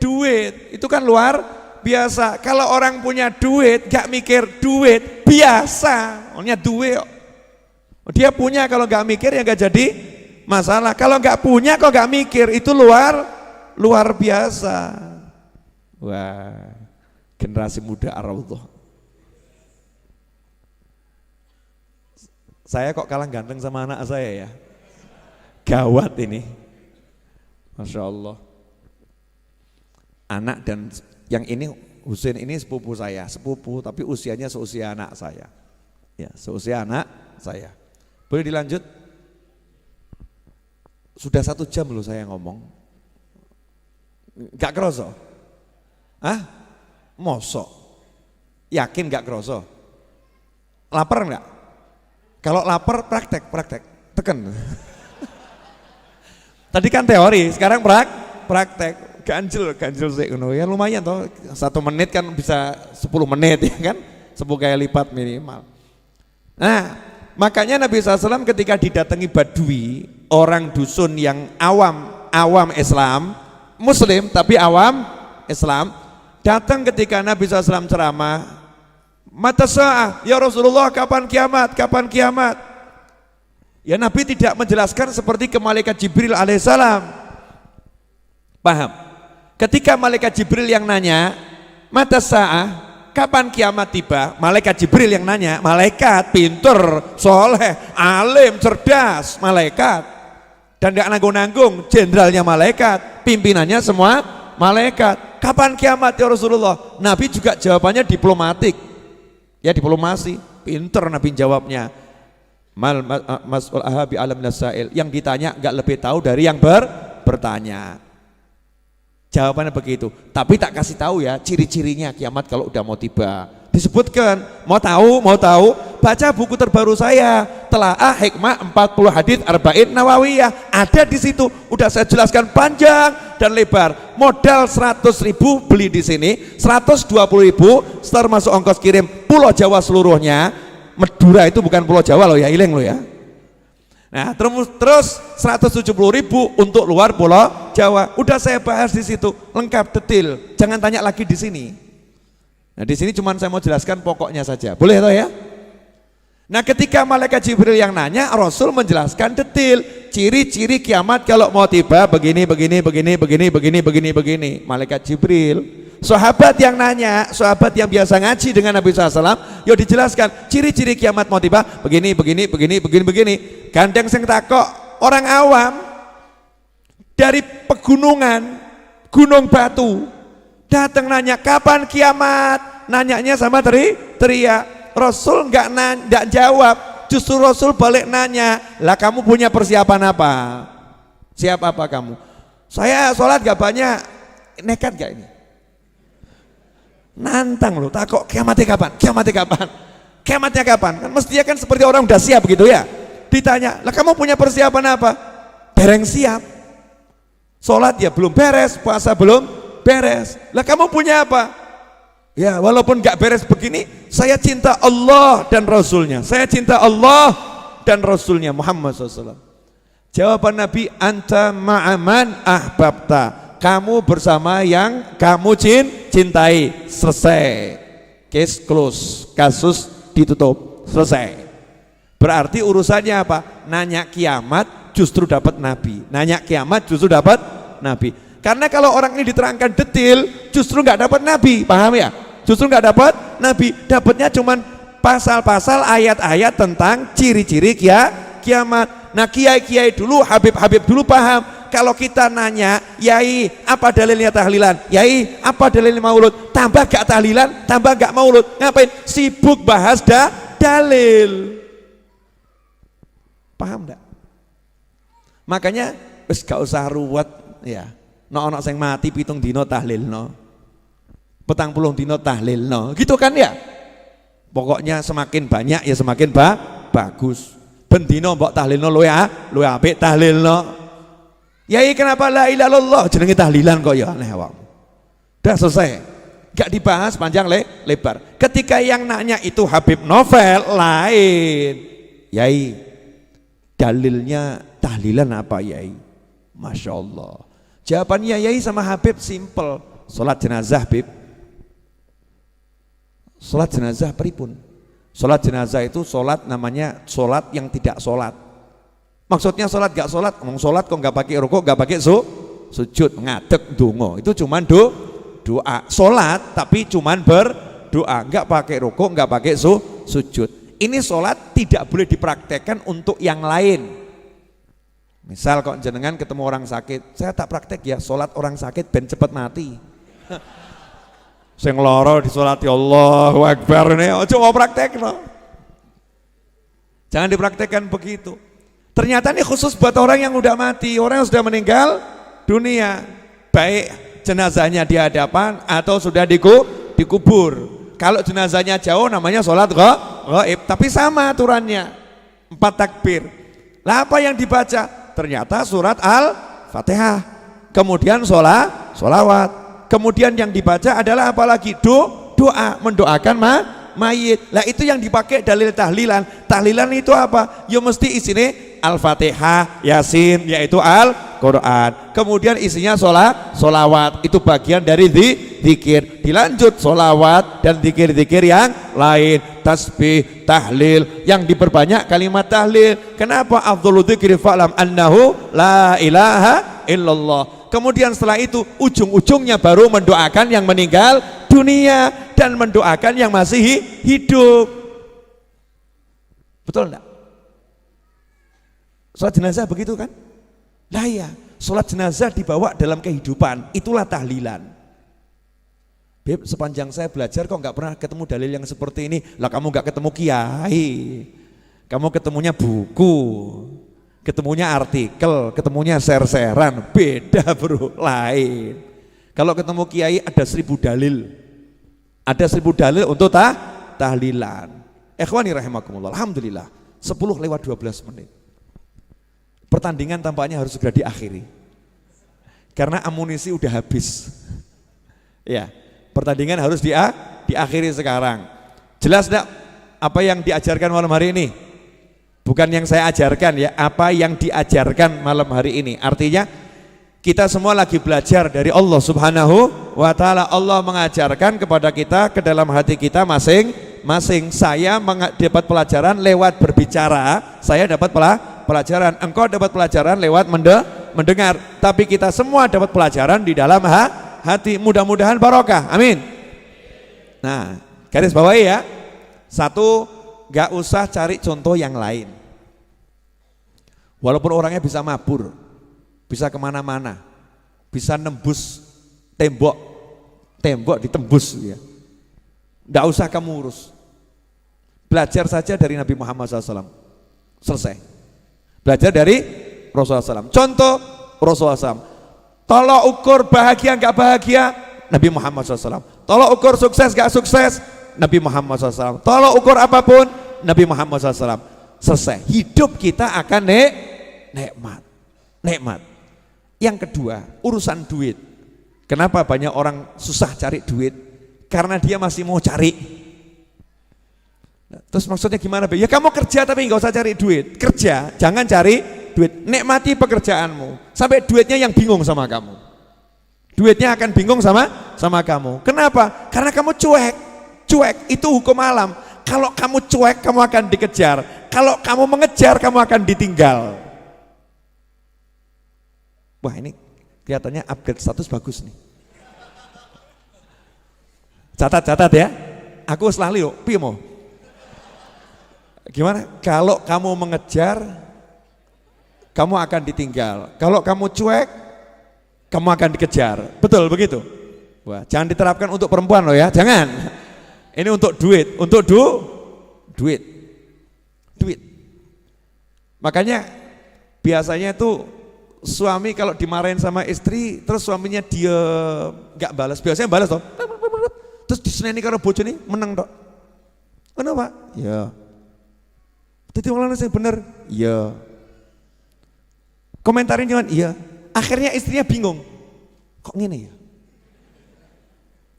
duit. Itu kan luar biasa. Kalau orang punya duit, nggak mikir duit, biasa. Orangnya duit. Dia punya, kalau nggak mikir ya nggak jadi masalah. Kalau nggak punya, kok nggak mikir, itu luar biasa. Wah, generasi muda Ar-Raudhah. Saya kok kalah ganteng sama anak saya ya. Gawat ini, masya Allah. Anak dan yang ini Husain ini sepupu saya, sepupu tapi usianya seusia anak saya. Ya, seusia anak saya. Boleh dilanjut? Sudah 1 jam loh saya ngomong. Gak kerasa? Hah? Mosok? Yakin gak kerasa? Lapar enggak? Kalau lapar praktek, tekan. Tadi kan teori, sekarang praktek. Ganjil sih, ya lumayan toh. 1 menit kan bisa 10 menit ya kan, 10 kali lipat minimal. Nah, makanya Nabi SAW ketika didatangi Badui, orang dusun yang awam Islam, Muslim tapi awam Islam, datang ketika Nabi SAW ceramah, mata sa'ah, ya Rasulullah kapan kiamat? Ya Nabi tidak menjelaskan seperti ke malaikat Jibril alaihissalam. Paham? Ketika malaikat Jibril yang nanya, mata sa'ah, kapan kiamat tiba? Malaikat Jibril yang nanya, malaikat pinter, soleh, alim, cerdas, malaikat. Dan gak nanggung-nanggung, jenderalnya malaikat, pimpinannya semua malaikat. Kapan kiamat ya Rasulullah? Nabi juga jawabannya diplomatik. Ya diplomasi, pinter Nabi jawabnya. Mas'ul ahabi alam nasail, yang ditanya gak lebih tahu dari yang bertanya. Jawabannya begitu, tapi tak kasih tahu ya ciri-cirinya kiamat kalau udah mau tiba. Disebutkan, mau tahu, baca buku terbaru saya, Telaah Hikmah 40 Hadits Arba'in Nawawiyah. Ada di situ, udah saya jelaskan panjang dan lebar. Modal 100.000 beli di sini, 120.000 termasuk ongkos kirim Pulau Jawa seluruhnya. Madura itu bukan Pulau Jawa loh ya, iling loh ya. Nah, terus 170.000 untuk luar Pulau Jawa. Udah saya bahas di situ, lengkap detail. Jangan tanya lagi di sini. Nah, di sini cuma saya mau jelaskan pokoknya saja. Boleh toh ya? Nah, ketika malaikat Jibril yang nanya, Rasul menjelaskan detail ciri-ciri kiamat kalau mau tiba begini. Malaikat Jibril. Sahabat yang nanya, sahabat yang biasa ngaji dengan Nabi SAW, yo dijelaskan ciri-ciri kiamat mau tiba begini. Gandeng sing takok orang awam dari pegunungan, gunung batu, datang nanya kapan kiamat, nanyanya sama teriak. Rasul nggak jawab, justru Rasul balik nanya, lah kamu punya persiapan apa? Siap apa kamu? Saya sholat gak banyak, nekat gak ini? Nantang loh, takut kiamatnya kapan? Kan mestinya kan seperti orang udah siap gitu ya. Ditanya, lah kamu punya persiapan apa? Dereng siap. Sholat ya belum beres, puasa belum beres. Lah kamu punya apa? Ya walaupun gak beres begini, saya cinta Allah dan Rasulnya. Saya cinta Allah dan Rasulnya Muhammad SAW. Jawaban Nabi, anta ma'aman ahbabta. Kamu bersama yang kamu cintai. Selesai, case close, kasus ditutup, selesai. Berarti urusannya apa? Nanya kiamat justru dapat Nabi, nanya kiamat justru dapat Nabi. Karena kalau orang ini diterangkan detail justru nggak dapat Nabi, paham ya? Justru nggak dapat Nabi, dapatnya cuman pasal-pasal ayat-ayat tentang ciri-ciri kiamat. Nah, kiai-kiai dulu, Habib-habib dulu paham. Kalau kita nanya, Yai apa dalilnya tahlilan? Yai apa dalilnya maulud? Tambah gak tahlilan, tambah gak maulud. Ngapain? Sibuk bahas dalil. Paham enggak? Makanya wis gak usah ruwet ya. Ono sing mati 7 dina tahlilno. 40 dina tahlilno. Gitu kan ya? Pokoknya semakin banyak ya semakin bagus. Ben dina mbok tahlilno luwe apik tahlilno. Yai kenapa la ilaha illallah jenenge tahlilan kok ya aneh wong. Udah selesai. Gak dibahas panjang lebar. Ketika yang nanya itu Habib Novel lain. Yai dalilnya tahlilan apa Yai? Masya Allah. Jawabannya Yai sama Habib simple. Sholat jenazah Habib. Sholat jenazah pripun? Sholat jenazah itu sholat namanya sholat yang tidak sholat. Maksudnya sholat gak sholat, ngomong sholat kok gak pakai rukuk, gak pakai sujud, ngadeg donga. Itu cuman doa. Sholat tapi cuman berdoa, gak pakai rukuk, gak pakai sujud. Ini sholat tidak boleh dipraktekkan untuk yang lain. Misal kok jenengan ketemu orang sakit, saya tak praktek ya sholat orang sakit ben cepet mati. Sing loro disolati Allahu Akbar nih, ojo mau praktek no. Jangan dipraktekkan begitu. Ternyata ini khusus buat orang yang udah mati, orang yang sudah meninggal dunia, baik jenazahnya di hadapan atau sudah dikubur. Kalau jenazahnya jauh namanya sholat ghaib, tapi sama aturannya 4 takbir. Lah apa yang dibaca? Ternyata surat Al-Fatihah, kemudian sholawat, kemudian yang dibaca adalah apa lagi? Doa, mendoakan mayit. Lah itu yang dipakai dalil tahlilan. Tahlilan itu apa? Ya mesti isinya Al-Fatihah, Yasin, yaitu Al-Quran. Kemudian isinya sholawat, itu bagian dari zikir. Dilanjut sholawat dan zikir-zikir yang lain, tasbih, tahlil, yang diperbanyak kalimat tahlil. Kenapa? Afdhalu dzikri fa'lam annahu la ilaha illallah. Kemudian setelah itu ujung-ujungnya baru mendoakan yang meninggal dunia dan mendoakan yang masih hidup. Betul enggak? Sholat jenazah begitu kan? Lah ya, sholat jenazah dibawa dalam kehidupan, itulah tahlilan. Beb, sepanjang saya belajar kok nggak pernah ketemu dalil yang seperti ini. Lah kamu nggak ketemu kiai, kamu ketemunya buku, ketemunya artikel, ketemunya share-sharean, beda bro, lain. Kalau ketemu kiai ada 1000 dalil, ada 1000 dalil untuk tahlilan. Ikhwani rahimakumullah, alhamdulillah 10:12 menit. Pertandingan tampaknya harus segera diakhiri karena amunisi udah habis. Ya, pertandingan harus diakhiri sekarang. Jelas enggak apa yang diajarkan malam hari ini? Bukan yang saya ajarkan ya, apa yang diajarkan malam hari ini. Artinya kita semua lagi belajar dari Allah Subhanahu wa Ta'ala. Allah mengajarkan kepada kita ke dalam hati kita masing-masing. Saya dapat pelajaran lewat berbicara, saya dapat pelajaran, engkau dapat pelajaran lewat mendengar, tapi kita semua dapat pelajaran di dalam hati. Mudah-mudahan barokah, amin. Nah, garis bawahi ya. Satu, gak usah cari contoh yang lain. Walaupun orangnya bisa mabur, bisa kemana-mana, bisa nembus tembok ditembus ya. Nggak usah kamu urus. Belajar saja dari Nabi Muhammad SAW. Selesai. Belajar dari Rasulullah SAW. Contoh Rasulullah SAW. Tolok ukur bahagia nggak bahagia, Nabi Muhammad SAW. Tolok ukur sukses nggak sukses, Nabi Muhammad SAW. Tolok ukur apapun, Nabi Muhammad SAW. Selesai. Hidup kita akan nikmat. Yang kedua, urusan duit. Kenapa banyak orang susah cari duit? Karena dia masih mau cari. Terus maksudnya gimana? Ya kamu kerja tapi nggak usah cari duit. Kerja, jangan cari duit. Nikmati pekerjaanmu sampai duitnya yang bingung sama kamu. Duitnya akan bingung sama kamu. Kenapa? Karena kamu cuek. Cuek itu hukum alam. Kalau kamu cuek, kamu akan dikejar. Kalau kamu mengejar, kamu akan ditinggal. Wah, ini kelihatannya upgrade status bagus nih. Catat ya. Aku selalu yuk, piye mau? Gimana? Kalau kamu mengejar, kamu akan ditinggal. Kalau kamu cuek, kamu akan dikejar. Betul begitu? Wah, jangan diterapkan untuk perempuan loh ya, jangan. Ini untuk duit, untuk duit. Makanya biasanya itu suami kalau dimarahin sama istri, terus suaminya dia nggak balas, biasanya balas toh. Terus diseneni karo bojone meneng tok. Kenapa? Ya. Dadi wong lanang sing bener. Iya. Komentarin cuman iya. Akhirnya istrinya bingung. Kok ngene ya?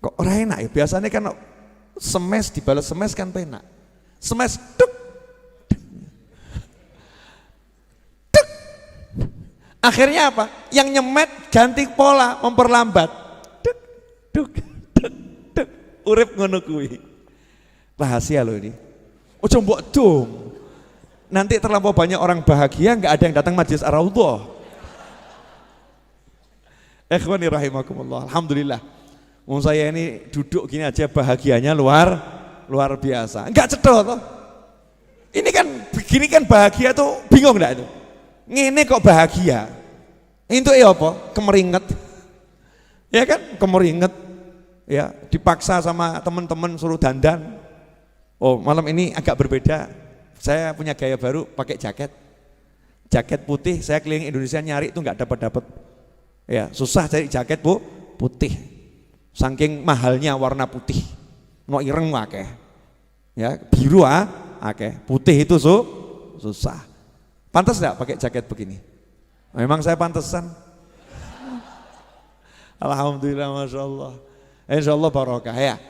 Kok ora enak ya? Biasanya kan semes dibalas semes kan penak. Semes duk. Duk. Akhirnya apa? Yang nyemet ganti pola, memperlambat. Duk duk. Urip ngono kuwi. Rahasia loh ini. Ojo mbok dong. Nanti terlampau banyak orang bahagia, nggak ada yang datang majelis Ar-Raudhah. Ikhwani rahimakumullah. Alhamdulillah. Wong saya ini duduk gini aja bahagianya luar biasa. Enggak cedol toh. Ini kan begini kan bahagia tuh bingung enggak itu? Ngene kok bahagia. Itu ya apa? Kemeringet. Ya kan? Kemeringet. Ya, dipaksa sama teman-teman suruh dandan. Oh, malam ini agak berbeda. Saya punya gaya baru, pakai jaket putih. Saya keliling Indonesia nyari itu nggak dapat. Ya, susah cari jaket putih. Saking mahalnya warna putih. Mau ireng akeh. Ya, biru akeh. Putih itu susah. Pantas nggak pakai jaket begini? Memang saya pantesan. Alhamdulillah, masya Allah. Insya Allah barokah ya.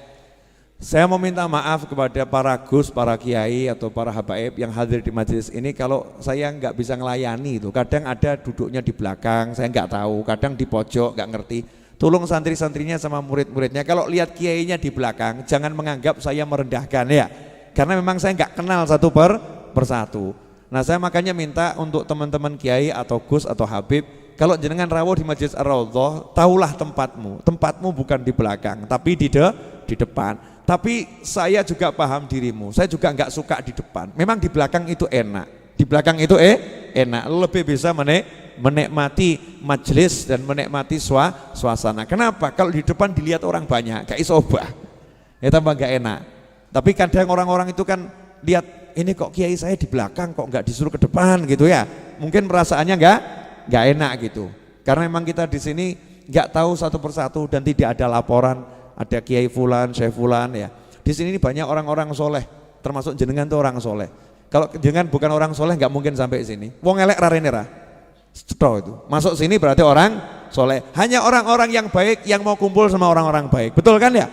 Saya mau minta maaf kepada para gus, para kiai atau para habaib yang hadir di majelis ini kalau saya nggak bisa ngelayani itu. Kadang ada duduknya di belakang, saya nggak tahu. Kadang di pojok, nggak ngerti. Tolong santri-santrinya sama murid-muridnya. Kalau lihat kiainya di belakang, jangan menganggap saya merendahkan ya. Karena memang saya nggak kenal satu persatu. Nah, saya makanya minta untuk teman-teman kiai atau gus atau habib. Kalau jenengan rawuh di Majelis Ar-Raudhah, tahulah tempatmu. Tempatmu bukan di belakang, tapi di depan. Tapi saya juga paham dirimu. Saya juga enggak suka di depan. Memang di belakang itu enak. Di belakang itu enak. Lebih bisa menikmati majelis dan menikmati suasana. Kenapa? Kalau di depan dilihat orang banyak, kayak isobah. Ya tambah enggak enak. Tapi kadang orang-orang itu kan lihat ini kok kiai saya di belakang kok enggak disuruh ke depan gitu ya. Mungkin perasaannya enggak enak gitu. Karena memang kita di sini enggak tahu satu persatu dan tidak ada laporan ada kiai fulan, syekh fulan ya. Di sini banyak orang-orang soleh, termasuk jenengan tuh orang soleh. Kalau jenengan bukan orang soleh enggak mungkin sampai sini. Wong elek rarene ra. Cetok itu. Masuk sini berarti orang soleh. Hanya orang-orang yang baik yang mau kumpul sama orang-orang baik. Betul kan ya?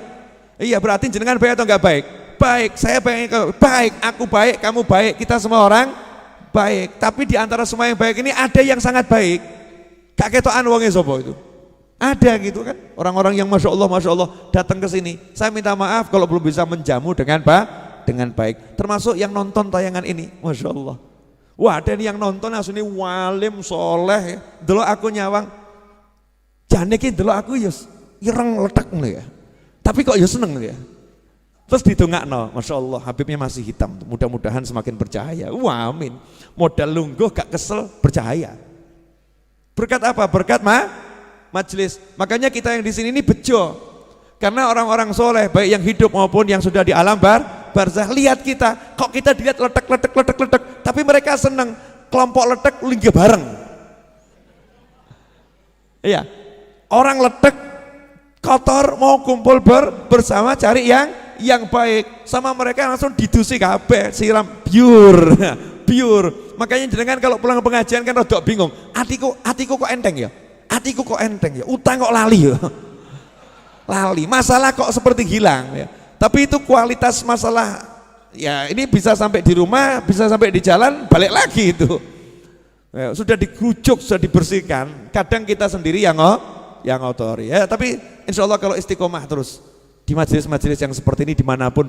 Iya, berarti jenengan baik atau enggak baik? Baik, saya baik, aku baik, kamu baik, kita semua orang baik. Tapi di antara semua yang baik ini ada yang sangat baik. Gak ketokan wonge sapa itu. Ada gitu kan, orang-orang yang masya Allah datang ke sini. Saya minta maaf kalau belum bisa menjamu dengan baik. Termasuk yang nonton tayangan ini, masya Allah. Wah, ada yang nonton asune walim soleh, delok aku nyawang. Jane ki delok aku ya ireng letak ngono ya. Tapi kok ya seneng ya. Terus didongakno, masya Allah, Habibnya masih hitam. Mudah-mudahan semakin bercahaya. Wah, amin. Modal lungguh gak kesel bercahaya. Berkat apa? Berkat majelis. Makanya kita yang di sini ini bejo. Karena orang-orang soleh baik yang hidup maupun yang sudah di alam barzah lihat kita, kok kita dilihat letek, tapi mereka senang kelompok letek linggih bareng. Iya. Orang letek kotor mau kumpul bersama cari yang baik. Sama mereka langsung didusi kabeh, siram biur. Makanya jenengan kalau pulang pengajian kan rodok bingung. Atiku kok enteng ya? Atiku kok enteng ya, utang kok lali ya. Lali, masalah kok seperti hilang ya. Tapi itu kualitas masalah ya, ini bisa sampai di rumah, bisa sampai di jalan, balik lagi itu. Ya, sudah digujuk, sudah dibersihkan. Kadang kita sendiri yang ngotori ya, tapi insya Allah kalau istiqomah terus di majelis-majelis yang seperti ini dimanapun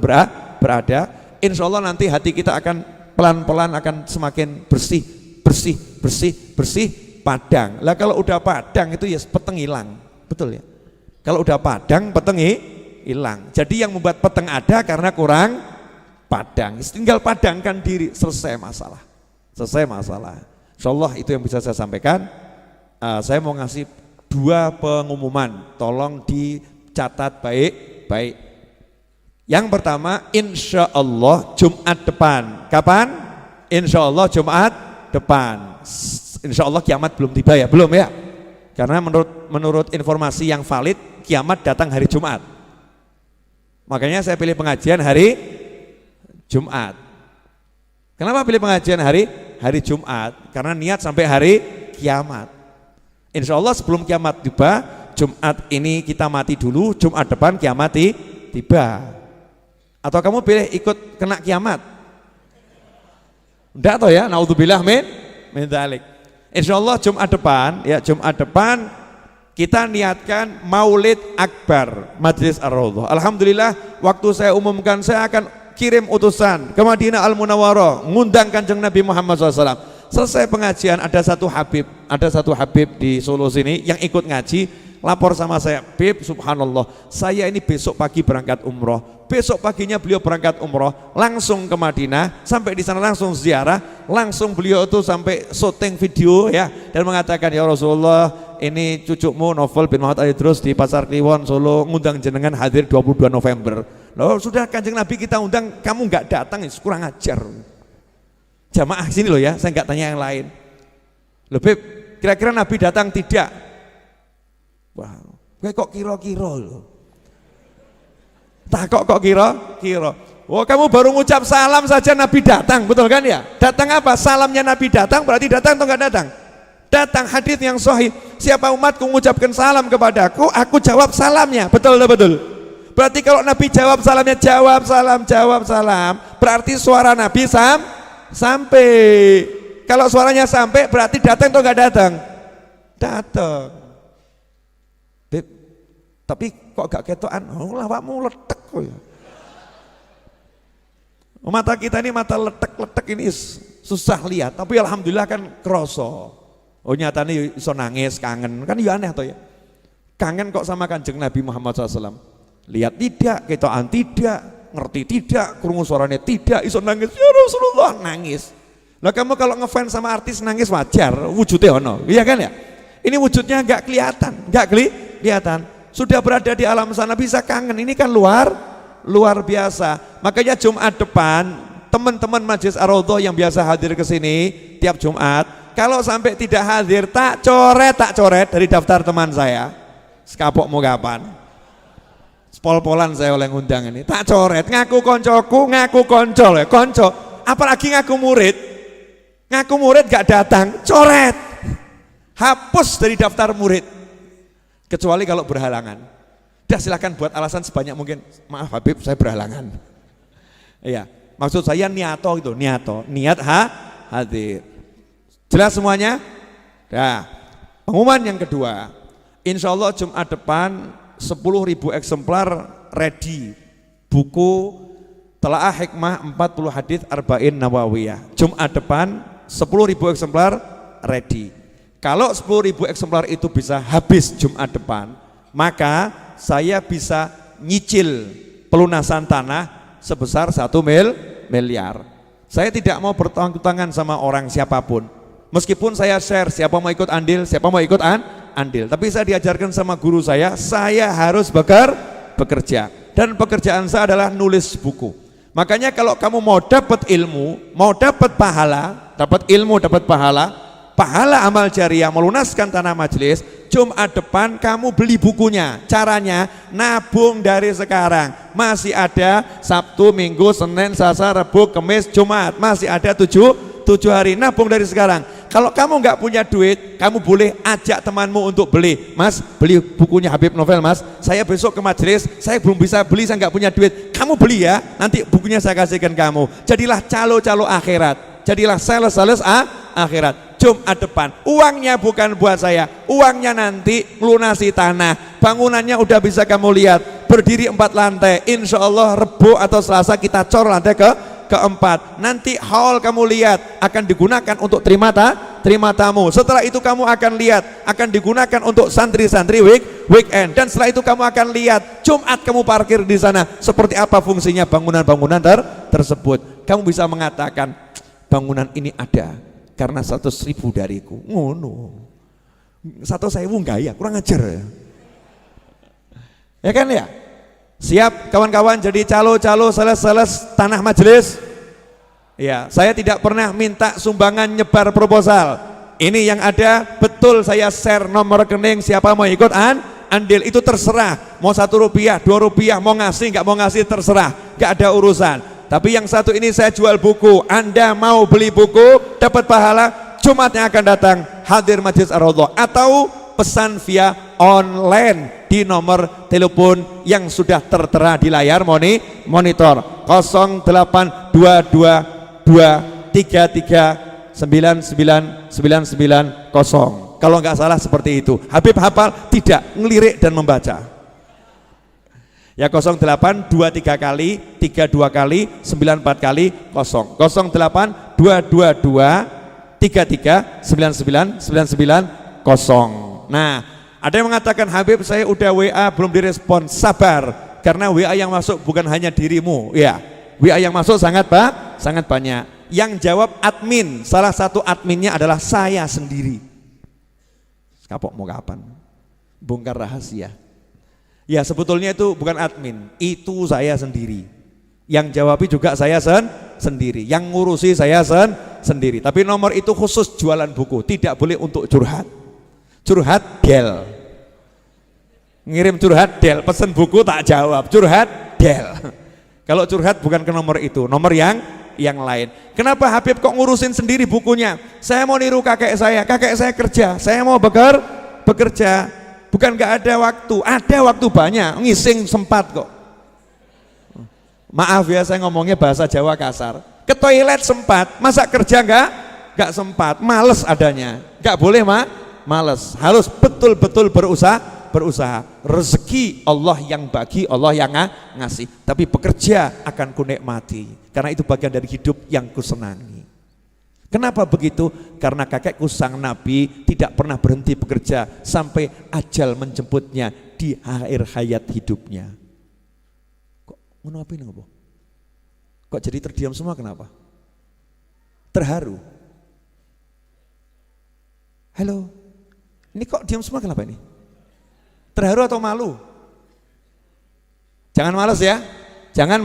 berada, insya Allah nanti hati kita akan pelan-pelan akan semakin bersih, padang. Lah kalau udah padang itu ya peteng hilang, betul ya. Kalau udah padang peteng hilang. Jadi yang membuat peteng ada karena kurang padang. Tinggal padangkan diri, selesai masalah. Insya Allah itu yang bisa saya sampaikan. Saya mau ngasih 2 pengumuman, tolong dicatat baik-baik. Yang pertama, insya Allah Jumat depan. Kapan? Insya Allah Jumat depan. Insya Allah kiamat belum tiba ya, belum ya? Karena menurut informasi yang valid, kiamat datang hari Jumat. Makanya saya pilih pengajian hari Jumat. Kenapa pilih pengajian hari Jumat? Karena niat sampai hari kiamat. Insya Allah sebelum kiamat tiba, Jumat ini kita mati dulu, Jumat depan kiamat tiba. Atau kamu pilih ikut kena kiamat? Enggak toh ya, naudzubillah min dzalik. Insya Allah Jumat depan kita niatkan Maulid Akbar Majelis Ar-Raudhah. Alhamdulillah waktu saya umumkan saya akan kirim utusan ke Madinah Al-Munawwarah ngundang Kanjeng Nabi Muhammad SAW. Selesai pengajian ada satu Habib di Solo sini yang ikut ngaji, lapor sama saya, Bib, subhanallah, saya ini besok pagi berangkat umroh. Besok paginya beliau berangkat umroh, langsung ke Madinah, sampai di sana langsung ziarah, langsung beliau itu sampai syuting video ya, dan mengatakan, ya Rasulullah, ini cucumu Novel bin Muhammad Ali Idrus di Pasar Kliwon Solo ngundang jenengan hadir 22 November. Loh sudah Kanjeng Nabi kita undang, kamu nggak datang, kurang ajar. Jamaah sini loh ya, saya nggak tanya yang lain. Loh Bib, kira-kira Nabi datang tidak? Wah, kok kira-kira loh. Tak kok kira-kira. Oh kamu baru ngucap salam saja Nabi datang, betul kan ya? Datang apa? Salamnya Nabi datang berarti datang atau enggak datang? Datang, hadis yang sahih. Siapa umatku mengucapkan salam kepadaku, aku jawab salamnya. Betul atau betul? Berarti kalau Nabi jawab salamnya, jawab salam. Berarti suara Nabi sampai. Kalau suaranya sampai berarti datang atau enggak datang? Datang. Beb, tapi kok gak ketokan? Oh, lawakmu letek kok ya. Mata kita ini mata letek-letek ini susah lihat, tapi alhamdulillah kan kroso. Oh nyatanya iso nangis, kangen, kan ya aneh toh ya. Kangen kok sama Kanjeng Nabi Muhammad SAW. Lihat tidak, ketokan tidak, ngerti tidak, krungu suaranya tidak, iso nangis, ya Rasulullah nangis. Lah kamu kalau ngefans sama artis nangis wajar, wujudnya ono, iya kan ya? Ini wujudnya nggak kelihatan. Sudah berada di alam sana bisa kangen, ini kan luar biasa. Makanya Jumat depan teman-teman Majelis Ar-Raudhah yang biasa hadir ke sini tiap Jumat, kalau sampai tidak hadir tak coret dari daftar teman saya. Sekapok mau kapan? Pol-polan saya oleh ngundang ini. Tak coret, ngaku koncoku, ngaku koncol ya, konco. Apalagi ngaku murid gak datang, coret. Hapus dari daftar murid. Kecuali kalau berhalangan. Dah silahkan buat alasan sebanyak mungkin. Maaf Habib, saya berhalangan. Iya, maksud saya niat hadir. Jelas semuanya? Nah, pengumuman yang kedua, insya Allah Jumat depan 10.000 eksemplar ready buku Telaah Hikmah 40 Hadits Arba'in Nawawiyah. Jumat depan 10.000 eksemplar ready. Kalau 10.000 eksemplar itu bisa habis Jumat depan, maka saya bisa nyicil pelunasan tanah sebesar 1 miliar. Saya tidak mau bertanggung-tangan sama orang siapapun. Meskipun saya share, siapa mau ikut andil, siapa mau ikut andil. Tapi saya diajarkan sama guru saya harus bekerja. Dan pekerjaan saya adalah nulis buku. Makanya kalau kamu mau dapat ilmu, mau dapat pahala, dapat ilmu, dapat pahala, pahala amal jariah melunaskan tanah majelis, Jumat depan kamu beli bukunya. Caranya nabung dari sekarang. Masih ada Sabtu, Minggu, Senin, Selasa, Rabu, Kamis, Jumat. Masih ada 7 hari, nabung dari sekarang. Kalau kamu nggak punya duit, kamu boleh ajak temanmu untuk beli. Mas, beli bukunya Habib Novel, Mas. Saya besok ke majelis, saya belum bisa beli, saya nggak punya duit. Kamu beli ya, nanti bukunya saya kasihkan kamu. Jadilah calo-calo akhirat, jadilah sales-sales akhirat. Jumat depan, uangnya bukan buat saya, uangnya nanti melunasi tanah. Bangunannya udah bisa kamu lihat, berdiri 4 lantai. Insya Allah Rebo atau Selasa kita cor lantai keempat. Nanti hall kamu lihat akan digunakan untuk terima tamu. Setelah itu kamu akan lihat akan digunakan untuk santri-santri weekend. Dan setelah itu kamu akan lihat Jumat kamu parkir di sana seperti apa fungsinya bangunan-bangunan tersebut. Kamu bisa mengatakan bangunan ini ada karena 100.000 dariku. Ngono. 100.000 enggak ya? Kurang ajar ya. Ya kan ya? Siap kawan-kawan jadi calo-calo sales-sales tanah majelis? Ya, saya tidak pernah minta sumbangan nyebar proposal. Ini yang ada betul saya share nomor rekening, siapa mau ikut andil itu terserah. Mau Rp1, Rp2, mau ngasih nggak mau ngasih terserah, nggak ada urusan. Tapi yang satu ini saya jual buku. Anda mau beli buku dapat pahala, Jumat yang akan datang hadir Majelis Ar-Raudhah atau pesan via online di nomor telepon yang sudah tertera di layar monitor 082223399990. Kalau nggak salah seperti itu. Habib hafal tidak, ngelirik dan membaca. Ya 0823 kali 32 kali 94 kali 0 082233999990. Nah, ada yang mengatakan Habib saya udah WA belum direspon. Sabar, karena WA yang masuk bukan hanya dirimu ya. WA yang masuk sangat banyak. Yang jawab admin, salah satu adminnya adalah saya sendiri. Kapok mau kapan? Bongkar rahasia. Ya sebetulnya itu bukan admin, itu saya sendiri. Yang jawabi juga saya sendiri, yang ngurusi saya sendiri. Tapi nomor itu khusus jualan buku, tidak boleh untuk curhat. Curhat del, ngirim curhat del, pesen buku tak jawab, curhat del. Kalau curhat bukan ke nomor itu, nomor yang lain. Kenapa Habib kok ngurusin sendiri bukunya? Saya mau niru kakek saya kerja, saya mau bekerja. Bukan nggak ada waktu banyak, ngising sempat kok. Maaf ya saya ngomongnya bahasa Jawa kasar. Ke toilet sempat, masa kerja nggak sempat, males adanya. Nggak boleh males, harus betul-betul berusaha. Rezeki Allah yang bagi, Allah yang ngasih. Tapi bekerja akan kunikmati, karena itu bagian dari hidup yang kusenangi. Kenapa begitu? Karena kakekku sang Nabi tidak pernah berhenti bekerja sampai ajal menjemputnya di akhir hayat hidupnya. Kok ngapain ngopo? Kok jadi terdiam semua kenapa? Terharu. Halo. Ini kok diam semua kenapa ini? Terharu atau malu? Jangan malas ya. Jangan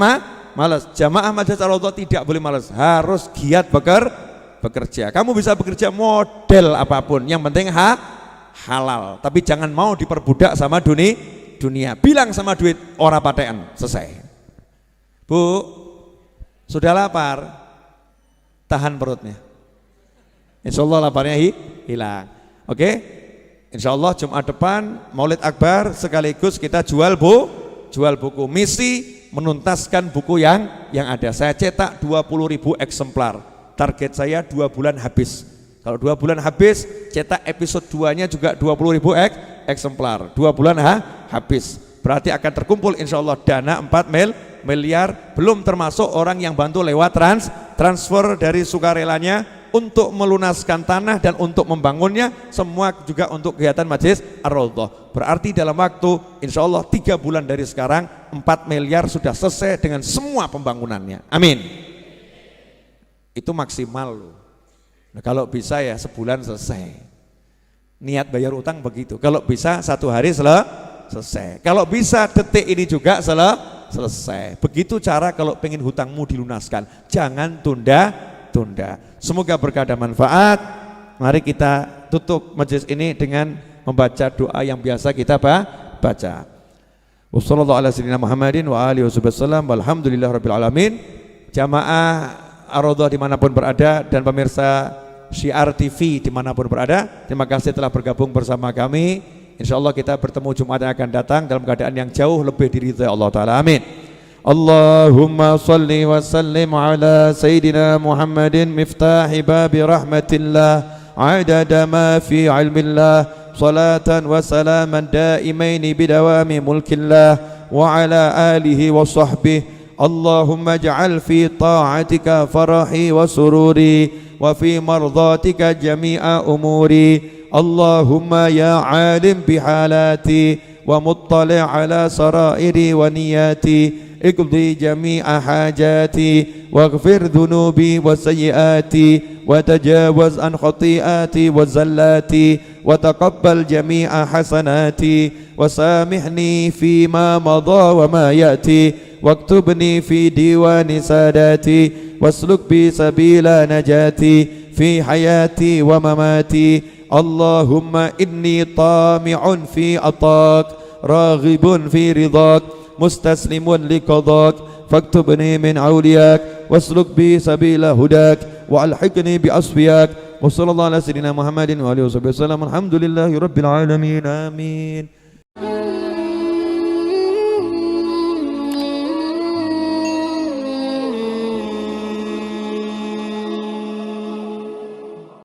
malas. Jamaah Majelis Ar-Raudhah tidak boleh malas, harus giat bekerja. Kamu bisa bekerja model apapun, yang penting halal. Tapi jangan mau diperbudak sama dunia. Bilang sama duit ora patean, selesai. Bu, sudah lapar? Tahan perutnya. Insya Allah laparnya hilang. Oke? Insya Allah Jumat depan Maulid Akbar sekaligus kita jual buku. Misi menuntaskan buku yang ada. Saya cetak 20.000 eksemplar. target saya 2 bulan habis. Kalau 2 bulan habis, cetak episode 2-nya juga 20.000 eksemplar. 2 bulan habis. Berarti akan terkumpul insya Allah dana 4 miliar, belum termasuk orang yang bantu lewat transfer dari sukarelanya untuk melunaskan tanah dan untuk membangunnya, semua juga untuk kegiatan Majlis Ar-Raudhah. Berarti dalam waktu insya Allah 3 bulan dari sekarang 4 miliar sudah selesai dengan semua pembangunannya. Amin. Itu maksimal loh. Nah, kalau bisa ya sebulan selesai. Niat bayar utang begitu. Kalau bisa 1 hari selesai. Kalau bisa detik ini juga selesai. Begitu cara kalau pengen hutangmu dilunaskan. Jangan tunda. Semoga berkah dan manfaat. Mari kita tutup majelis ini dengan membaca doa yang biasa kita baca. Wassallallahu ala sayyidina Muhammadin wa alihi wasallam. Walhamdulillahirabbil alamin. Jamaah Ar-Raudhah dimanapun berada dan pemirsa Syiar TV dimanapun berada, terima kasih telah bergabung bersama kami. Insya Allah kita bertemu Jumat yang akan datang dalam keadaan yang jauh lebih diridhai Allah Ta'ala. Amin. Allahumma salli wa sallim ala Sayyidina Muhammadin miftahi babi rahmatillah adada ma fi ilmillah salatan wa salaman daimaini bidawami mulkillah wa ala alihi wa sahbihi. Allahumma ja'al fi ta'atika farahi wa sururi wa fi mardatika jami'a umuri. Allahumma ya alim bihalati wa muttali' ala sarairi wa niyati iqdi jami'a hajati waghfir dhunubi wa sayyiati wa tajawaz an khati'ati wa zallati wa taqabbal jami'a hasanati wa samihni fima madha wa ma ya'ti واكتبني في ديوان ساداتي واسلك بي سبيل نجاتي في حياتي ومماتي. اللهم إني طامع في عطاك راغب في رضاك مستسلم لقضاك فاكتبني من أولياك واسلك بي سبيل هداك وألحقني بأصفياك. وصلى الله على سيدنا محمد وآله وصحبه وسلم. الحمد لله رب العالمين. آمين.